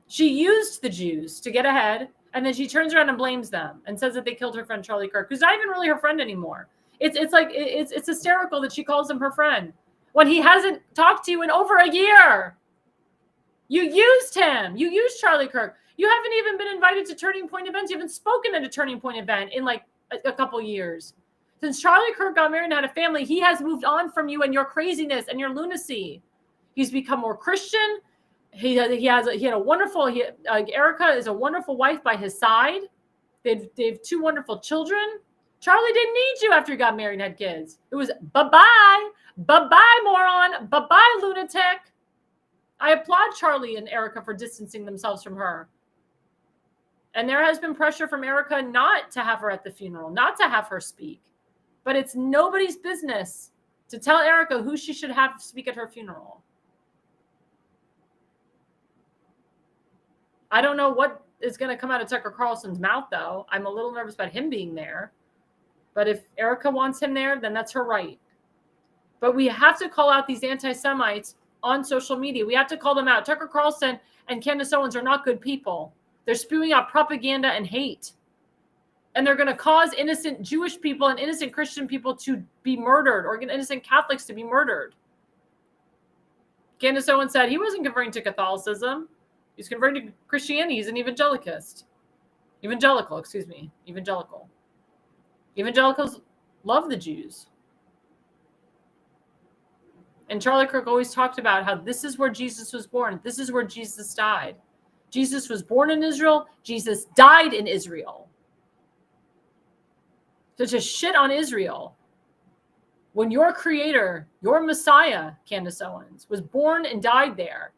She used the Jews to get ahead, and then she turns around and blames them and says that they killed her friend Charlie Kirk, who's not even really her friend anymore. It's hysterical that she calls him her friend when he hasn't talked to you in over a year. You used him. You used Charlie Kirk. You haven't even been invited to Turning Point events. You haven't spoken at a Turning Point event in like a couple years. Since Charlie Kirk got married and had a family, he has moved on from you and your craziness and your lunacy. He's become more Christian. Erica is a wonderful wife by his side. They have two wonderful children. Charlie didn't need you after he got married and had kids. It was bye-bye, moron, bye-bye, lunatic. I applaud Charlie and Erica for distancing themselves from her. And there has been pressure from Erica not to have her at the funeral, not to have her speak. But it's nobody's business to tell Erica who she should have speak at her funeral. I don't know what is going to come out of Tucker Carlson's mouth, though. I'm a little nervous about him being there. But if Erica wants him there, then that's her right. But we have to call out these anti-Semites on social media. We have to call them out. Tucker Carlson and Candace Owens are not good people. They're spewing out propaganda and hate. And they're going to cause innocent Jewish people and innocent Christian people to be murdered, or innocent Catholics to be murdered. Candace Owens said he wasn't converting to Catholicism. He's converting to Christianity. He's an evangelical. Evangelicals love the Jews. And Charlie Kirk always talked about how this is where Jesus was born. This is where Jesus died. Jesus was born in Israel. Jesus died in Israel. So to shit on Israel when your creator, your Messiah, Candace Owens, was born and died there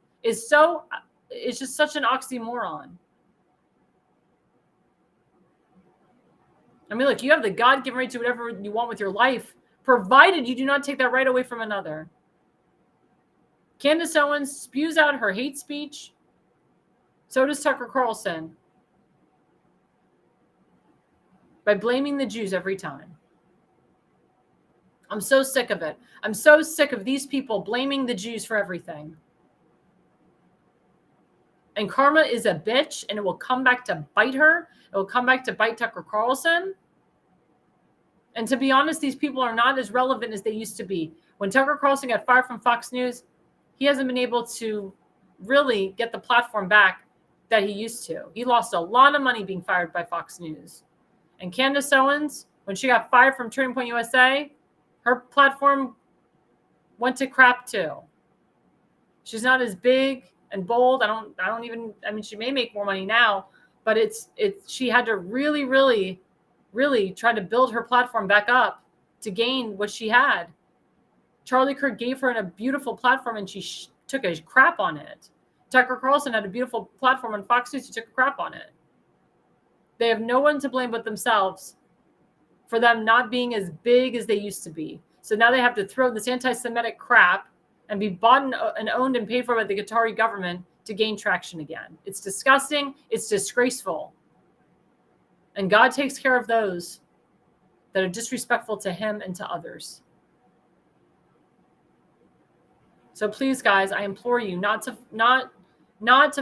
it's just such an oxymoron. I mean, look, you have the God-given right to whatever you want with your life, provided you do not take that right away from another. Candace Owens spews out her hate speech. So does Tucker Carlson. By blaming the Jews every time. I'm so sick of it. I'm so sick of these people blaming the Jews for everything. And karma is a bitch, and it will come back to bite her. It will come back to bite Tucker Carlson. And to be honest, these people are not as relevant as they used to be. When Tucker Carlson got fired from Fox News, he hasn't been able to really get the platform back that he used to. He lost a lot of money being fired by Fox News. And Candace Owens, when she got fired from Turning Point USA, her platform went to crap too. She's not as big and bold. I mean, she may make more money now, but she had to really, really, really try to build her platform back up to gain what she had. Charlie Kirk gave her a beautiful platform and she took a crap on it. Tucker Carlson had a beautiful platform on Fox News. He took a crap on it. They have no one to blame but themselves for them not being as big as they used to be. So now they have to throw this anti-Semitic crap and be bought and owned and paid for by the Qatari government to gain traction again. It's disgusting. It's disgraceful. And God takes care of those that are disrespectful to him and to others. So please, guys, I implore you not to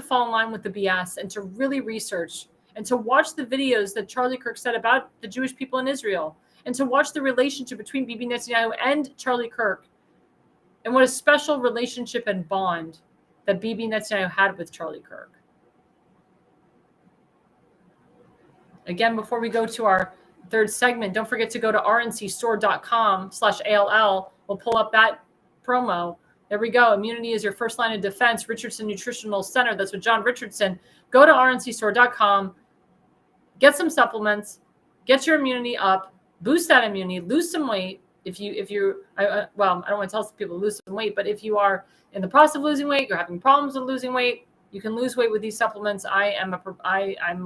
fall in line with the BS and to really research and to watch the videos that Charlie Kirk said about the Jewish people in Israel and to watch the relationship between Bibi Netanyahu and Charlie Kirk and what a special relationship and bond that Bibi Netanyahu had with Charlie Kirk. Again, before we go to our third segment, don't forget to go to rncstore.com/ALL. We'll pull up that promo. There we go. Immunity is your first line of defense. Richardson Nutritional Center. That's with John Richardson. Go to rncstore.com. Get some supplements. Get your immunity up. Boost that immunity. Lose some weight. I don't want to tell people to lose some weight, but if you are in the process of losing weight, you're having problems with losing weight, you can lose weight with these supplements. I'm a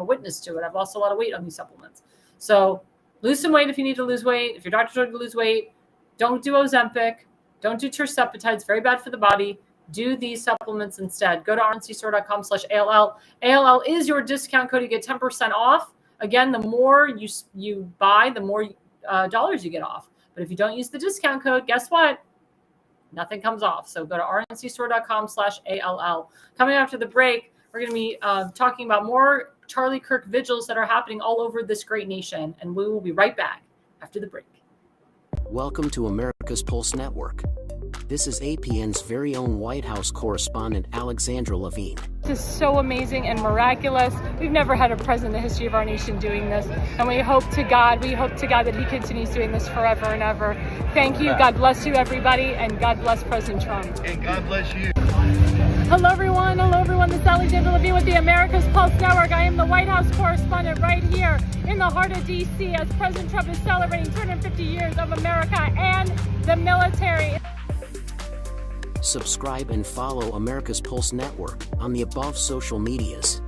witness to it. I've lost a lot of weight on these supplements. So lose some weight if you need to lose weight. If your doctor told you to lose weight, don't do Ozempic. Don't do tirzepatide. It's very bad for the body. Do these supplements instead. Go to rncstore.com/ALL. ALL is your discount code. You get 10% off. Again, the more you buy, the more dollars you get off. But if you don't use the discount code, guess what? Nothing comes off. So go to rncstore.com/ALL. Coming after the break, we're going to be talking about more Charlie Kirk vigils that are happening all over this great nation. And we will be right back after the break. Welcome to America's Pulse Network. This is APN's very own White House correspondent, Alexandra Levine. This is so amazing and miraculous. We've never had a president in the history of our nation doing this. And we hope to God that he continues doing this forever and ever. Thank you. God bless you, everybody. And God bless President Trump. And God bless you. Hello, everyone. This is Alexandra Levine with the America's Pulse Network. I am the White House correspondent right here in the heart of D.C. as President Trump is celebrating 250 years of America and the military. Subscribe and follow America's Pulse Network on the above social medias.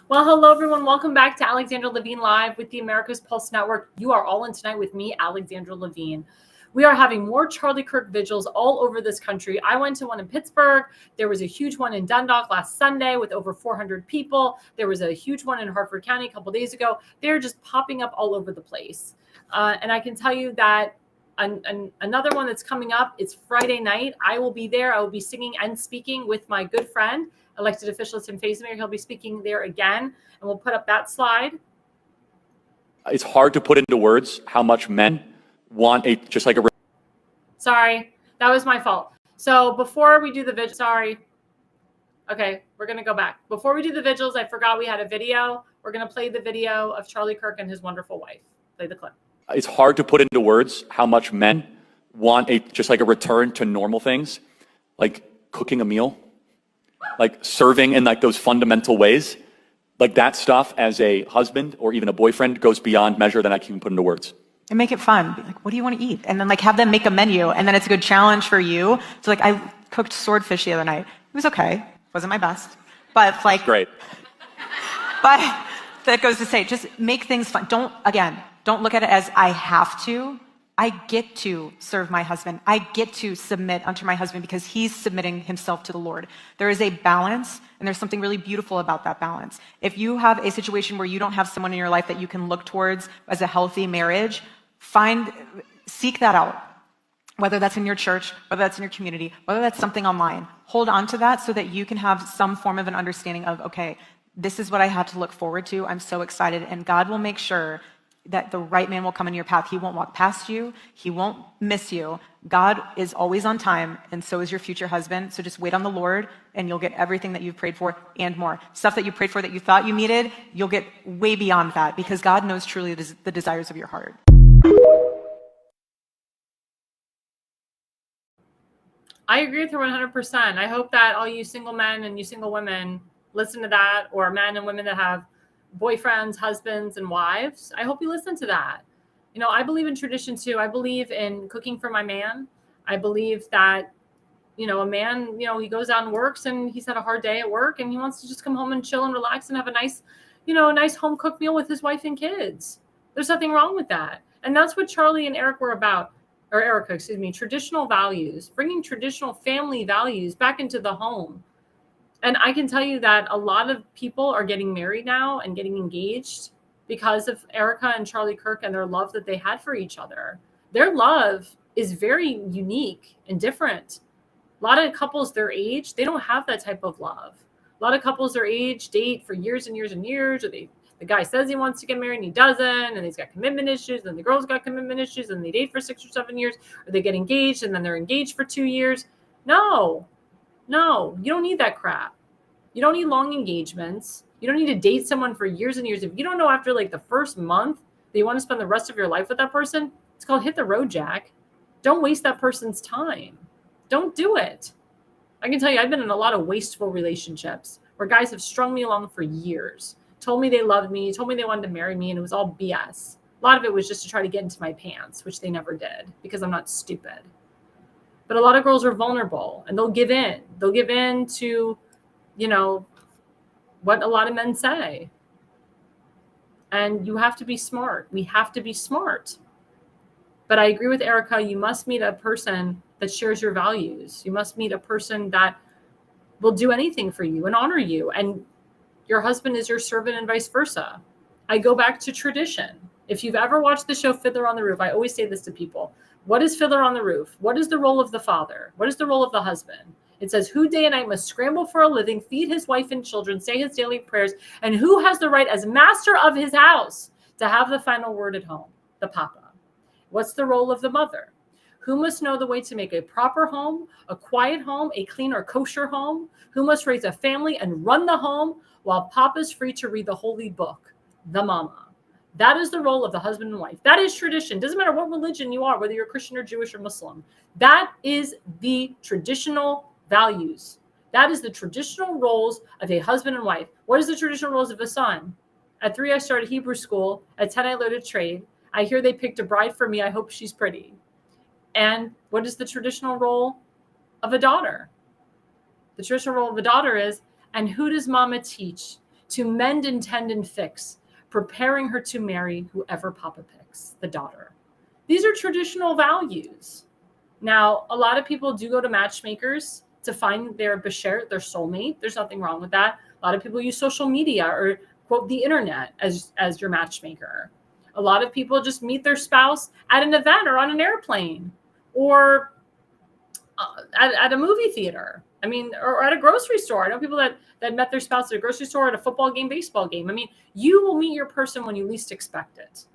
Well, hello, everyone. Welcome back to Alexandra Levine Live with the America's Pulse Network. You are all in tonight with me, Alexandra Levine. We are having more Charlie Kirk vigils all over this country. I went to one in Pittsburgh. There was a huge one in Dundalk last Sunday with over 400 people. There was a huge one in Harford County a couple days ago. They're just popping up all over the place. And I can tell you that another one that's coming up, it's Friday night. I will be there. I will be singing and speaking with my good friend, elected official Tim Faismayer. He'll be speaking there again. And we'll put up that slide. It's hard to put into words how much men want Sorry, that was my fault. So before we do the vigil, Okay, we're going to go back. Before we do the vigils, I forgot we had a video. We're going to play the video of Charlie Kirk and his wonderful wife. Play the clip. It's hard to put into words how much men want a return to normal things, like cooking a meal, like serving in like those fundamental ways. Like that stuff as a husband or even a boyfriend goes beyond measure than I can put into words. And make it fun. Be like, what do you want to eat? And then like have them make a menu, and then it's a good challenge for you. So like I cooked swordfish the other night. It was okay. Wasn't my best. But like great. But that goes to say, just make things fun. Don't look at it as I have to. I get to serve my husband. I get to submit unto my husband because he's submitting himself to the Lord. There is a balance, and there's something really beautiful about that balance. If you have a situation where you don't have someone in your life that you can look towards as a healthy marriage, seek that out. Whether that's in your church, whether that's in your community, whether that's something online. Hold on to that so that you can have some form of an understanding of, okay, this is what I have to look forward to. I'm so excited, and God will make sure that the right man will come into your path. He won't walk past you. He won't miss you. God is always on time, and so is your future husband. So just wait on the Lord, and you'll get everything that you've prayed for and more. Stuff that you prayed for that you thought you needed, you'll get way beyond that because God knows truly the desires of your heart. I agree with her 100%. I hope that all you single men and you single women listen to that, or men and women that have boyfriends, husbands, and wives. I hope you listen to that. You know, I believe in tradition too. I believe in cooking for my man. I believe that, a man, he goes out and works and he's had a hard day at work and he wants to just come home and chill and relax and have a nice, a nice home cooked meal with his wife and kids. There's nothing wrong with that. And that's what Charlie and Eric were about, or Erica, excuse me, traditional values, bringing traditional family values back into the home. And I can tell you that a lot of people are getting married now and getting engaged because of Erica and Charlie Kirk and their love that they had for each other. Their love is very unique and different. A lot of couples their age, they don't have that type of love. A lot of couples their age date for years and years and years, or the guy says he wants to get married and he doesn't, and he's got commitment issues, and the girl's got commitment issues, and they date for 6 or 7 years, or they get engaged and then they're engaged for 2 years. No, you don't need that crap. You don't need long engagements. You don't need to date someone for years and years. If you don't know after like the first month that you want to spend the rest of your life with that person, it's called hit the road, Jack. Don't waste that person's time. Don't do it. I can tell you, I've been in a lot of wasteful relationships where guys have strung me along for years, told me they loved me, told me they wanted to marry me, and it was all BS. A lot of it was just to try to get into my pants, which they never did because I'm not stupid. But a lot of girls are vulnerable and they'll give in. They'll give in to, what a lot of men say. And you have to be smart. We have to be smart. But I agree with Erica. You must meet a person that shares your values. You must meet a person that will do anything for you and honor you. And your husband is your servant and vice versa. I go back to tradition. If you've ever watched the show Fiddler on the Roof, I always say this to people. What is Fiddler on the Roof? What is the role of the father? What is the role of the husband? It says, who day and night must scramble for a living, feed his wife and children, say his daily prayers, and who has the right as master of his house to have the final word at home? The papa. What's the role of the mother? Who must know the way to make a proper home, a quiet home, a clean or kosher home? Who must raise a family and run the home while papa's free to read the holy book? The mama. That is the role of the husband and wife. That is tradition. Doesn't matter what religion you are, whether you're Christian or Jewish or Muslim. That is the traditional values. That is the traditional roles of a husband and wife. What is the traditional roles of a son? At 3, I started Hebrew school. At 10, I learned a trade. I hear they picked a bride for me. I hope she's pretty. And what is the traditional role of a daughter? The traditional role of a daughter is, and who does mama teach? To mend and tend and fix, preparing her to marry whoever papa picks, the daughter. These are traditional values. Now, a lot of people do go to matchmakers to find their bashert, their soulmate. There's nothing wrong with that. A lot of people use social media or, quote, the internet as your matchmaker. A lot of people just meet their spouse at an event or on an airplane or at a movie theater. Or at a grocery store. I know people that met their spouse at a grocery store, at a football game, baseball game. You will meet your person when you least expect it.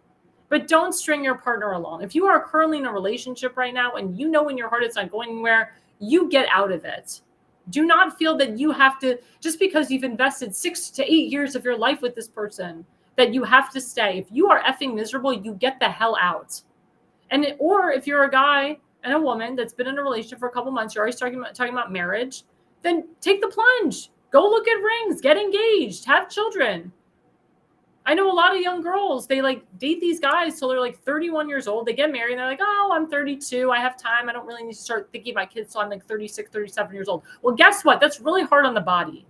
But don't string your partner along. If you are currently in a relationship right now and you know in your heart it's not going anywhere, you get out of it. Do not feel that you have to, just because you've invested 6 to 8 years of your life with this person, that you have to stay. If you are effing miserable, you get the hell out. Or if you're a guy and a woman that's been in a relationship for a couple months, you're already talking about marriage, then take the plunge. Go look at rings, get engaged, have children. I know a lot of young girls, they date these guys till they're 31 years old. They get married and they're like, oh, I'm 32. I have time. I don't really need to start thinking about kids till I'm 36, 37 years old. Well, guess what? That's really hard on the body.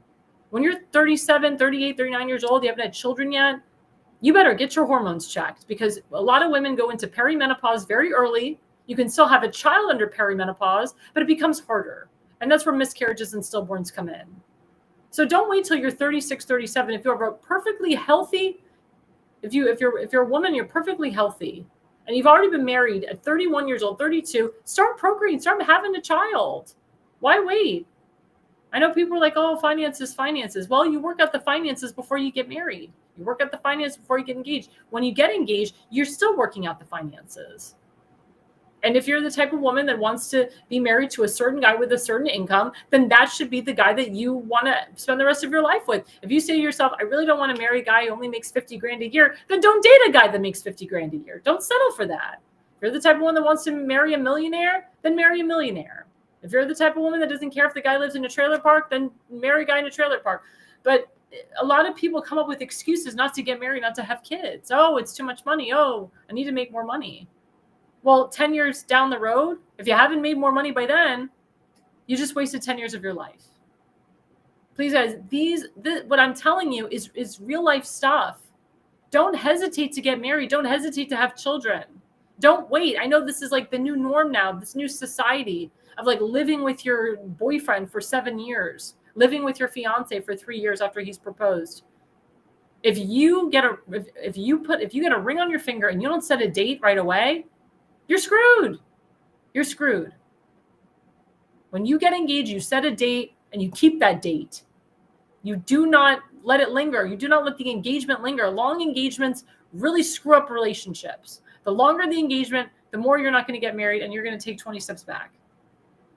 When you're 37, 38, 39 years old, you haven't had children yet, you better get your hormones checked because a lot of women go into perimenopause very early. You can still have a child under perimenopause, but it becomes harder. And that's where miscarriages and stillborns come in. So don't wait till you're 36, 37. If you're perfectly healthy, if you're a woman, you're perfectly healthy, and you've already been married at 31 years old, 32, start procreating, start having a child. Why wait? I know people are like, oh, finances. Well, you work out the finances before you get married. You work out the finances before you get engaged. When you get engaged, you're still working out the finances. And if you're the type of woman that wants to be married to a certain guy with a certain income, then that should be the guy that you want to spend the rest of your life with. If you say to yourself, I really don't want to marry a guy who only makes 50 grand a year, then don't date a guy that makes 50 grand a year. Don't settle for that. If you're the type of one that wants to marry a millionaire, then marry a millionaire. If you're the type of woman that doesn't care if the guy lives in a trailer park, then marry a guy in a trailer park. But a lot of people come up with excuses not to get married, not to have kids. Oh, it's too much money. Oh, I need to make more money. Well, 10 years down the road, if you haven't made more money by then, you just wasted 10 years of your life. Please, guys, what I'm telling you is real life stuff. Don't hesitate to get married. Don't hesitate to have children. Don't wait. I know this is like the new norm now, this new society of like living with your boyfriend for 7 years, living with your fiance for 3 years after he's proposed. If you get a ring on your finger and you don't set a date right away, you're screwed. You're screwed. When you get engaged, you set a date and you keep that date. You do not let it linger. You do not let the engagement linger. Long engagements really screw up relationships. The longer the engagement, the more you're not going to get married and you're going to take 20 steps back.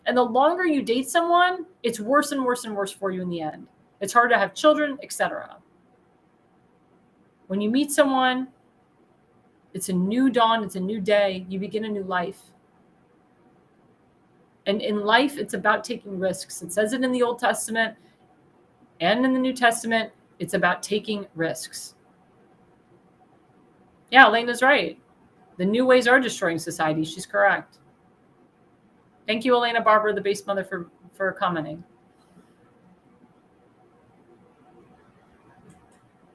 And the longer you date someone, it's worse and worse and worse for you in the end. It's hard to have children, etc. When you meet someone, it's a new dawn, it's a new day. You begin a new life. And in life, it's about taking risks. It says it in the Old Testament and in the New Testament. It's about taking risks. Yeah, Elena's right. The new ways are destroying society. She's correct. Thank you, Elena Barber, the base mother, for commenting.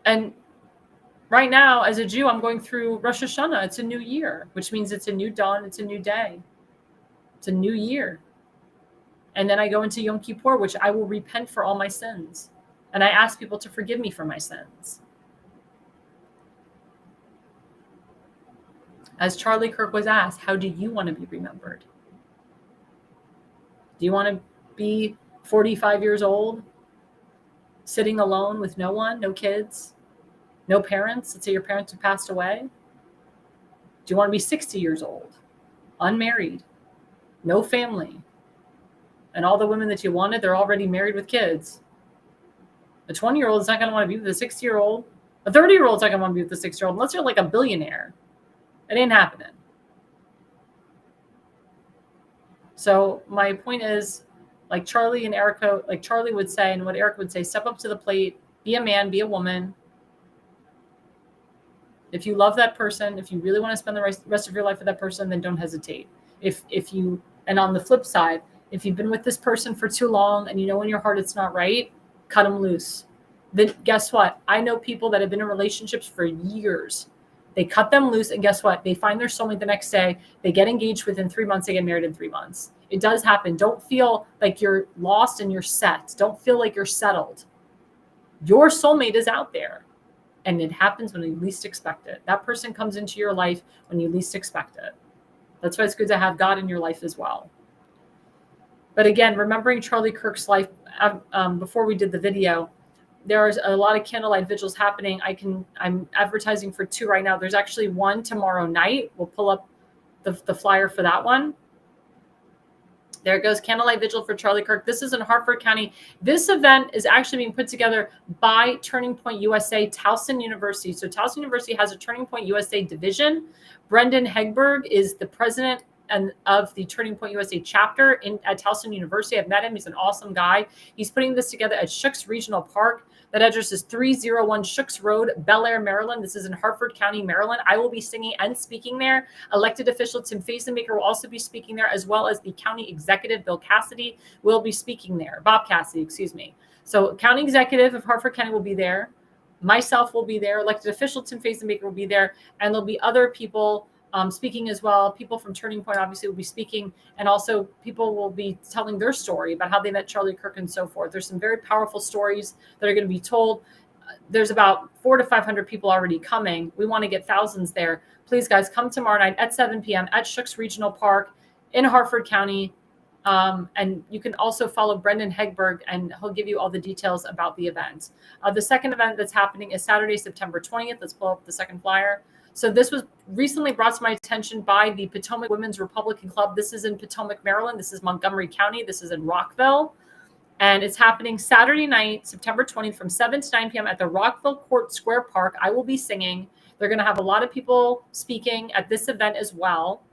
And right now, as a Jew, I'm going through Rosh Hashanah. It's a new year, which means it's a new dawn. It's a new day. It's a new year. And then I go into Yom Kippur, which I will repent for all my sins. And I ask people to forgive me for my sins. As Charlie Kirk was asked, how do you want to be remembered? Do you want to be 45 years old, sitting alone with no one, no kids, no parents? Let's say your parents have passed away. Do you want to be 60 years old, unmarried, no family, and all the women that you wanted, they're already married with kids? A 20-year-old is not going to want to be with a 60-year-old. A 30-year-old is not going to want to be with a 60-year-old unless you're like a billionaire. It ain't happening. So my point is, like Charlie and Erica, like Charlie would say, and what Erica would say, step up to the plate, be a man, be a woman. If you love that person, if you really want to spend the rest of your life with that person, then don't hesitate. And on the flip side, if you've been with this person for too long and you know in your heart it's not right, cut them loose. Then guess what? I know people that have been in relationships for years. They cut them loose, and guess what? They find their soulmate the next day. They get engaged within 3 months. They get married in 3 months. It does happen. Don't feel like you're lost and you're set. Don't feel like you're settled. Your soulmate is out there, and it happens when you least expect it. That person comes into your life when you least expect it. That's why it's good to have God in your life as well. But again, remembering Charlie Kirk's life, before we did the video, there's a lot of candlelight vigils happening. I'm advertising for 2 right now. There's actually 1 tomorrow night. We'll pull up the flyer for that one. There it goes, candlelight vigil for Charlie Kirk. This is in Hartford County. This event is actually being put together by Turning Point USA, Towson University. So Towson University has a Turning Point USA division. Brendan Hegberg is the president of the Turning Point USA chapter at Towson University. I've met him. He's an awesome guy. He's putting this together at Shooks Regional Park. That address is 301 Shooks Road, Bel Air, Maryland. This is in Hartford County, Maryland. I will be singing and speaking there. Elected official Tim Fazenmaker will also be speaking there, as well as the county executive, Bill Cassidy, will be speaking there. Bob Cassidy, excuse me. So county executive of Hartford County will be there. Myself will be there. Elected official Tim Fazenmaker will be there. And there'll be other people speaking as well. People from Turning Point obviously will be speaking, and also people will be telling their story about how they met Charlie Kirk and so forth. There's some very powerful stories that are going to be told. There's about 400 to 500 people already coming. We want to get thousands there. Please, guys, come tomorrow night at 7 p.m. at Shooks Regional Park in Hartford County. And you can also follow Brendan Hegberg, and he'll give you all the details about the event. The second event that's happening is Saturday, September 20th. Let's pull up the second flyer. So this was recently brought to my attention by the Potomac Women's Republican Club. This is in Potomac, Maryland. This is Montgomery County. This is in Rockville. And it's happening Saturday night, September 20th from 7 to 9 p.m. at the Rockville Court Square Park. I will be singing. They're going to have a lot of people speaking at this event as well.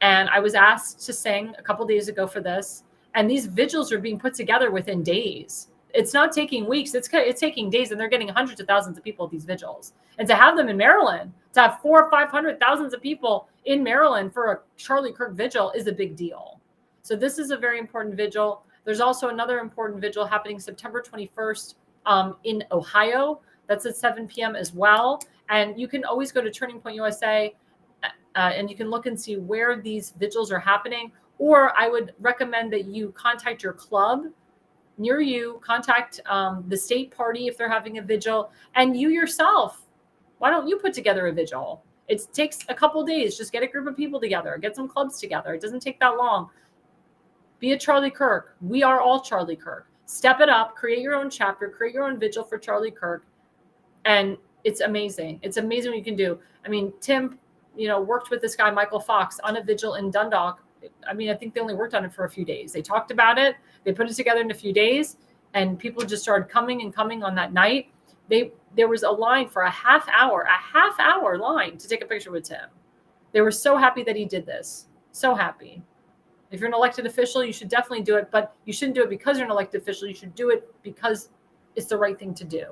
And I was asked to sing a couple days ago for this. And these vigils are being put together within days. It's not taking weeks. It's taking days, and they're getting hundreds of thousands of people at these vigils. And to have them in Maryland, to have 400,000 or 500,000 of people in Maryland for a Charlie Kirk vigil is a big deal. So this is a very important vigil. There's also another important vigil happening September 21st in Ohio. That's at 7 p.m. as well. And you can always go to Turning Point USA and you can look and see where these vigils are happening. Or I would recommend that you contact your club near you, contact the state party if they're having a vigil, and you yourself. Why don't you put together a vigil? It takes a couple days. Just get a group of people together, get some clubs together. It doesn't take that long. Be a Charlie Kirk. We are all Charlie Kirk. Step it up, create your own chapter, create your own vigil for Charlie Kirk. And it's amazing. It's amazing what you can do. I mean, Tim, worked with this guy, Michael Fox, on a vigil in Dundalk. I mean, I think they only worked on it for a few days. They talked about it. They put it together in a few days, and people just started coming on that night. There was a line for a half hour line to take a picture with Tim. They were so happy that he did this. So happy. If you're an elected official, you should definitely do it, but you shouldn't do it because you're an elected official. You should do it because it's the right thing to do.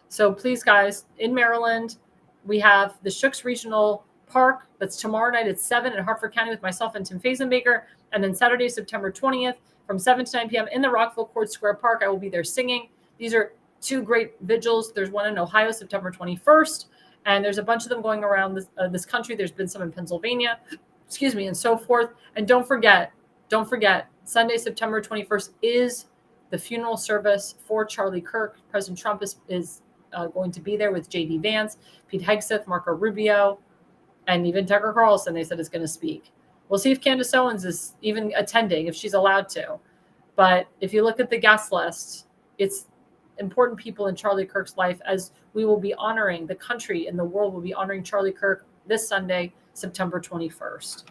So please, guys, in Maryland, we have the Shooks Regional Park. That's tomorrow night at 7 in Hartford County with myself and Tim Fazenbaker. And then Saturday, September 20th from 7 to 9 p.m. in the Rockville Court Square Park. I will be there singing. These are two great vigils. There's one in Ohio, September 21st. And there's a bunch of them going around this country. There's been some in Pennsylvania, and so forth. And don't forget, Sunday, September 21st is the funeral service for Charlie Kirk. President Trump is going to be there with J.D. Vance, Pete Hegseth, Marco Rubio, and even Tucker Carlson, they said, is going to speak. We'll see if Candace Owens is even attending, if she's allowed to. But if you look at the guest list, it's important people in Charlie Kirk's life, as we will be honoring, the country and the world will be honoring Charlie Kirk this Sunday, September 21st.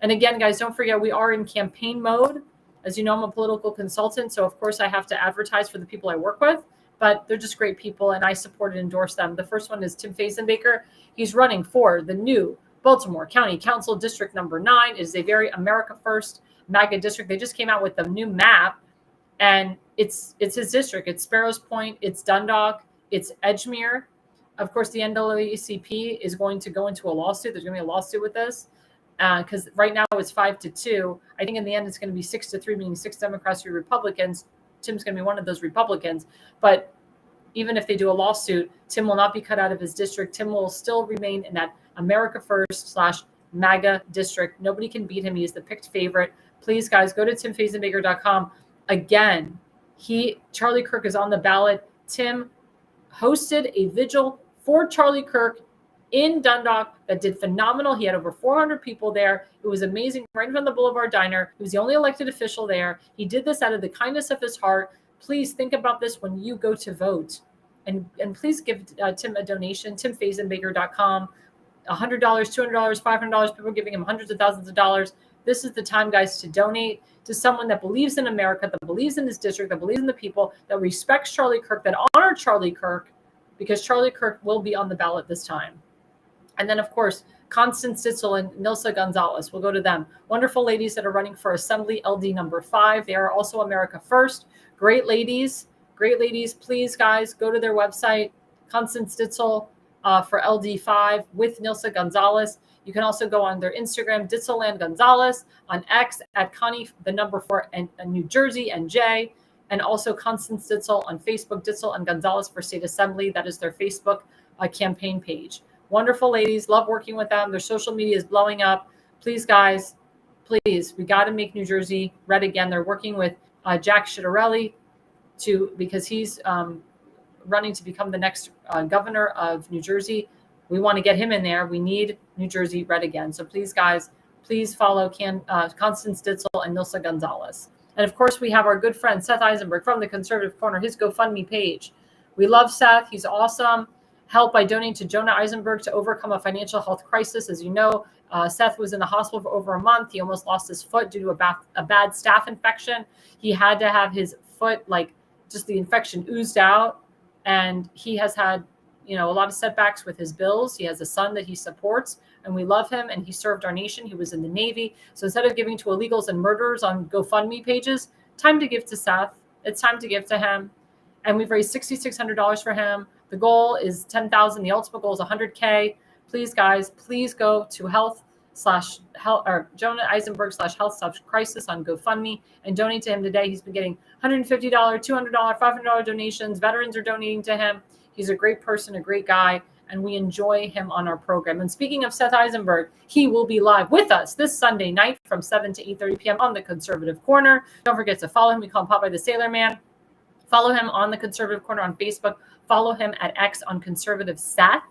And again, guys, don't forget, we are in campaign mode. As you know, I'm a political consultant, so of course I have to advertise for the people I work with, but they're just great people, and I support and endorse them. The first one is Tim Fazenbaker. He's running for the new Baltimore County Council District number 9. It is a very America First MAGA district. They just came out with a new map, and it's his district. It's Sparrows Point, it's Dundalk, it's Edgemere. Of course, the NAACP is going to go into a lawsuit. There's going to be a lawsuit with this because right now it's 5-2. I think in the end it's going to be 6-3, meaning 6 Democrats, 3 Republicans. Tim's going to be one of those Republicans. But even if they do a lawsuit, Tim will not be cut out of his district. Tim will still remain in that America First / MAGA district. Nobody can beat him. He is the picked favorite. Please, guys, go to timfazenbaker.com. Again, Charlie Kirk is on the ballot. Tim hosted a vigil for Charlie Kirk in Dundalk that did phenomenal. He had over 400 people there. It was amazing, right in front of the Boulevard Diner. He was the only elected official there. He did this out of the kindness of his heart. Please think about this when you go to vote. And please give Tim a donation, timfazenbaker.com. $100, $200, $500. People are giving him hundreds of thousands of dollars. This is the time, guys, to donate to someone that believes in America, that believes in his district, that believes in the people, that respects Charlie Kirk, that honor Charlie Kirk, because Charlie Kirk will be on the ballot this time. And then, of course, Constance Stitzel and Nilsa Gonzalez. We'll go to them. Wonderful ladies that are running for Assembly LD number 5. They are also America First. Great ladies. Please, guys, go to their website, Constance Stitzel for LD5 with Nilsa Gonzalez. You can also go on their Instagram, Ditzelland Gonzalez, on X at Connie, the number 4, and New Jersey, and J, and also Constance Stitzel on Facebook, Ditzel and Gonzalez for State Assembly. That is their Facebook campaign page. Wonderful ladies, love working with them. Their social media is blowing up. Please, guys, please, we got to make New Jersey red again. They're working with Jack Ciattarelli because he's running to become the next governor of New Jersey. We want to get him in there. We need New Jersey red again. So please, guys, please follow Constance Stitzel and Nilsa Gonzalez. And of course, we have our good friend Seth Eisenberg from the Conservative Corner, his GoFundMe page. We love Seth. He's awesome. Help by donating to Jonah Eisenberg to overcome a financial health crisis. As you know, Seth was in the hospital for over a month. He almost lost his foot due to a bad staph infection. He had to have his foot, just the infection oozed out. And he has had, a lot of setbacks with his bills. He has a son that he supports, and we love him. And he served our nation. He was in the Navy. So instead of giving to illegals and murderers on GoFundMe pages, time to give to Seth. It's time to give to him. And we've raised $6,600 for him. The goal is 10,000. The ultimate goal is 100K. Please, guys, please go to Jonah Eisenberg /health/crisis on GoFundMe and donate to him today. He's been getting $150, $200, $500 donations. Veterans are donating to him. He's a great person, a great guy, and we enjoy him on our program. And speaking of Seth Eisenberg, he will be live with us this Sunday night from 7 to 8:30 p.m. on the Conservative Corner. Don't forget to follow him. We call him Popeye the Sailor Man. Follow him on the Conservative Corner on Facebook. Follow him at X on Conservative Seth.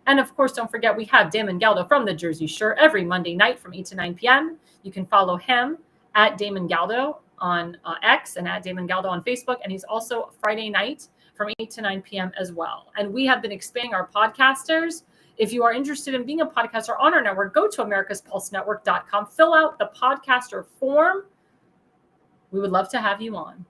And of course, don't forget, we have Damon Galdo from the Jersey Shore every Monday night from 8 to 9 p.m. You can follow him at Damon Galdo on X and at Damon Galdo on Facebook. And he's also Friday night from 8 to 9 p.m. as well. And we have been expanding our podcasters. If you are interested in being a podcaster on our network, go to americaspulsenetwork.com, fill out the podcaster form. We would love to have you on.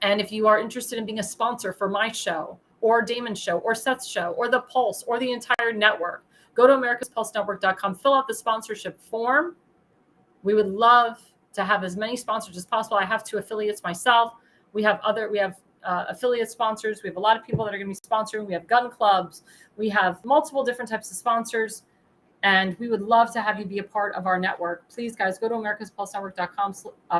And if you are interested in being a sponsor for my show or Damon's show or Seth's show or The Pulse or the entire network, go to americaspulsenetwork.com, fill out the sponsorship form. We would love to have as many sponsors as possible. I have 2 affiliates myself. We have affiliate sponsors. We have a lot of people that are going to be sponsoring. We have gun clubs. We have multiple different types of sponsors. And we would love to have you be a part of our network. Please, guys, go to americaspulsenetwork.com,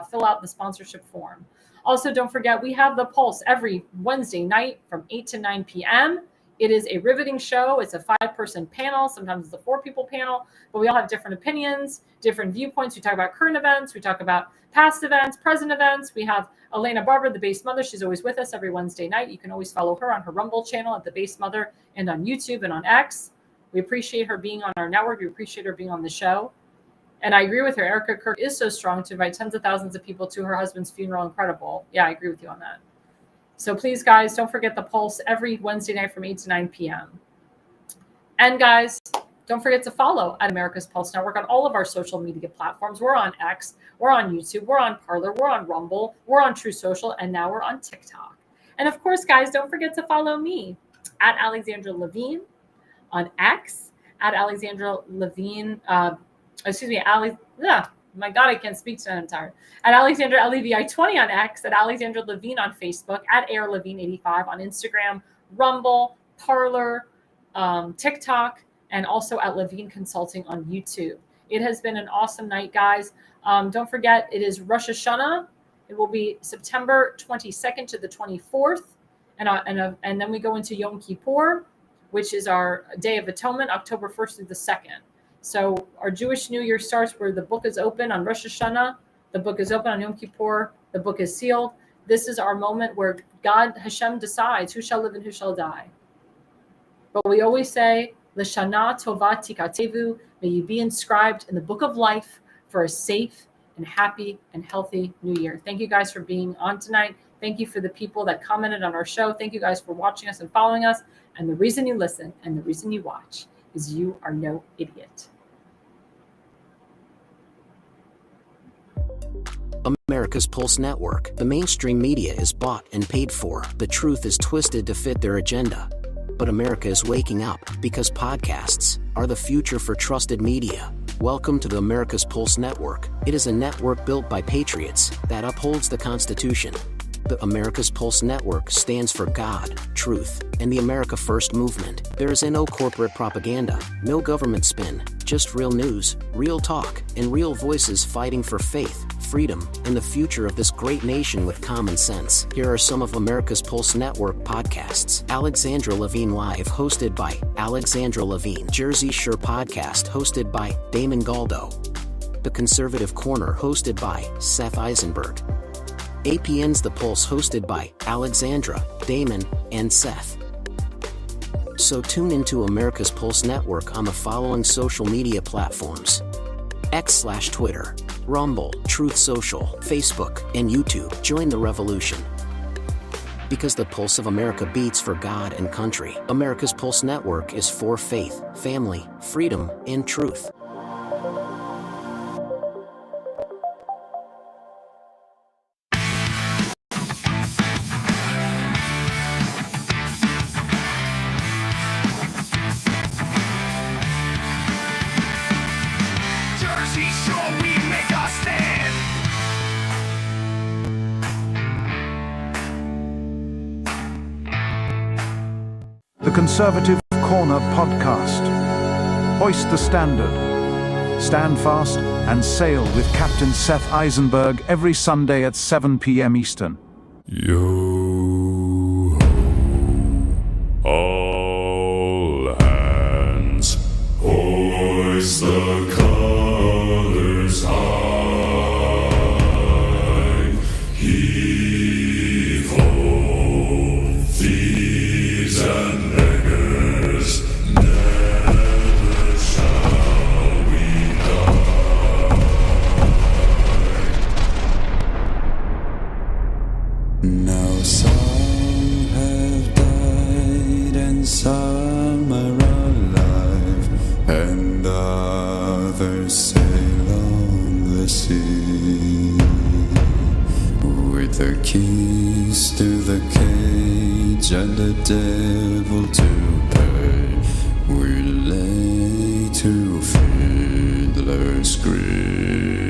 fill out the sponsorship form. Also, don't forget, we have The Pulse every Wednesday night from 8 to 9 p.m. It is a riveting show. It's a 5-person panel. Sometimes it's a 4-people panel, but we all have different opinions, different viewpoints. We talk about current events. We talk about past events, present events. We have Elena Barber, the Base Mother. She's always with us every Wednesday night. You can always follow her on her Rumble channel at the Base Mother and on YouTube and on X. We appreciate her being on our network. We appreciate her being on the show. And I agree with her. Erica Kirk is so strong to invite tens of thousands of people to her husband's funeral. Incredible. Yeah, I agree with you on that. So please, guys, don't forget The Pulse every Wednesday night from 8 to 9 p.m. And guys, don't forget to follow at America's Pulse Network on all of our social media platforms. We're on X, we're on YouTube, we're on Parler, we're on Rumble, we're on True Social, and now we're on TikTok. And of course, guys, don't forget to follow me at Alexandra Levine on X, at Alexandra Levine, my God, I can't speak tonight. I'm tired. At Alexandra LEVI20 on X, at Alexandra Levine on Facebook, at AirLevine85 on Instagram, Rumble, Parler, TikTok, and also at Levine Consulting on YouTube. It has been an awesome night, guys. Don't forget, it is Rosh Hashanah. It will be September 22nd to the 24th. And then we go into Yom Kippur, which is our Day of Atonement, October 1st through the 2nd. So our Jewish New Year starts where the book is open on Rosh Hashanah. The book is open on Yom Kippur. The book is sealed. This is our moment where God, Hashem, decides who shall live and who shall die. But we always say, L'shana tova tikatevu, may you be inscribed in the book of life for a safe and happy and healthy new year. Thank you guys for being on tonight. Thank you for the people that commented on our show. Thank you guys for watching us and following us. And the reason you listen and the reason you watch is you are no idiot. America's Pulse Network. The mainstream media is bought and paid for. The truth is twisted to fit their agenda. But America is waking up because podcasts are the future for trusted media. Welcome to the America's Pulse Network. It is a network built by patriots that upholds the Constitution. The America's Pulse Network stands for God, truth, and the America First movement. There is no corporate propaganda, no government spin, just real news, real talk, and real voices fighting for faith, freedom, and the future of this great nation with common sense. Here are some of America's Pulse Network podcasts. Alexandra Levine Live, hosted by Alexandra Levine. Jersey Shore Podcast, hosted by Damon Galdo. The Conservative Corner, hosted by Seth Eisenberg. APN's The Pulse, hosted by Alexandra, Damon, and Seth. So tune into America's Pulse Network on the following social media platforms: X/Twitter, Rumble, Truth Social, Facebook, and YouTube. Join the revolution. Because the pulse of America beats for God and country. America's Pulse Network is for faith, family, freedom, and truth. the Conservative Corner podcast. Hoist the standard. Stand fast and sail with Captain Seth Eisenberg every Sunday at 7 p.m. Eastern. Yo, all hands, hoist the colors high. Heave ho, thieves and beggars, never shall we die. Now some have died and some are alive, and others sail on the sea. With the keys to the cage and the devil to pay, we lay to Fiddler's Grave.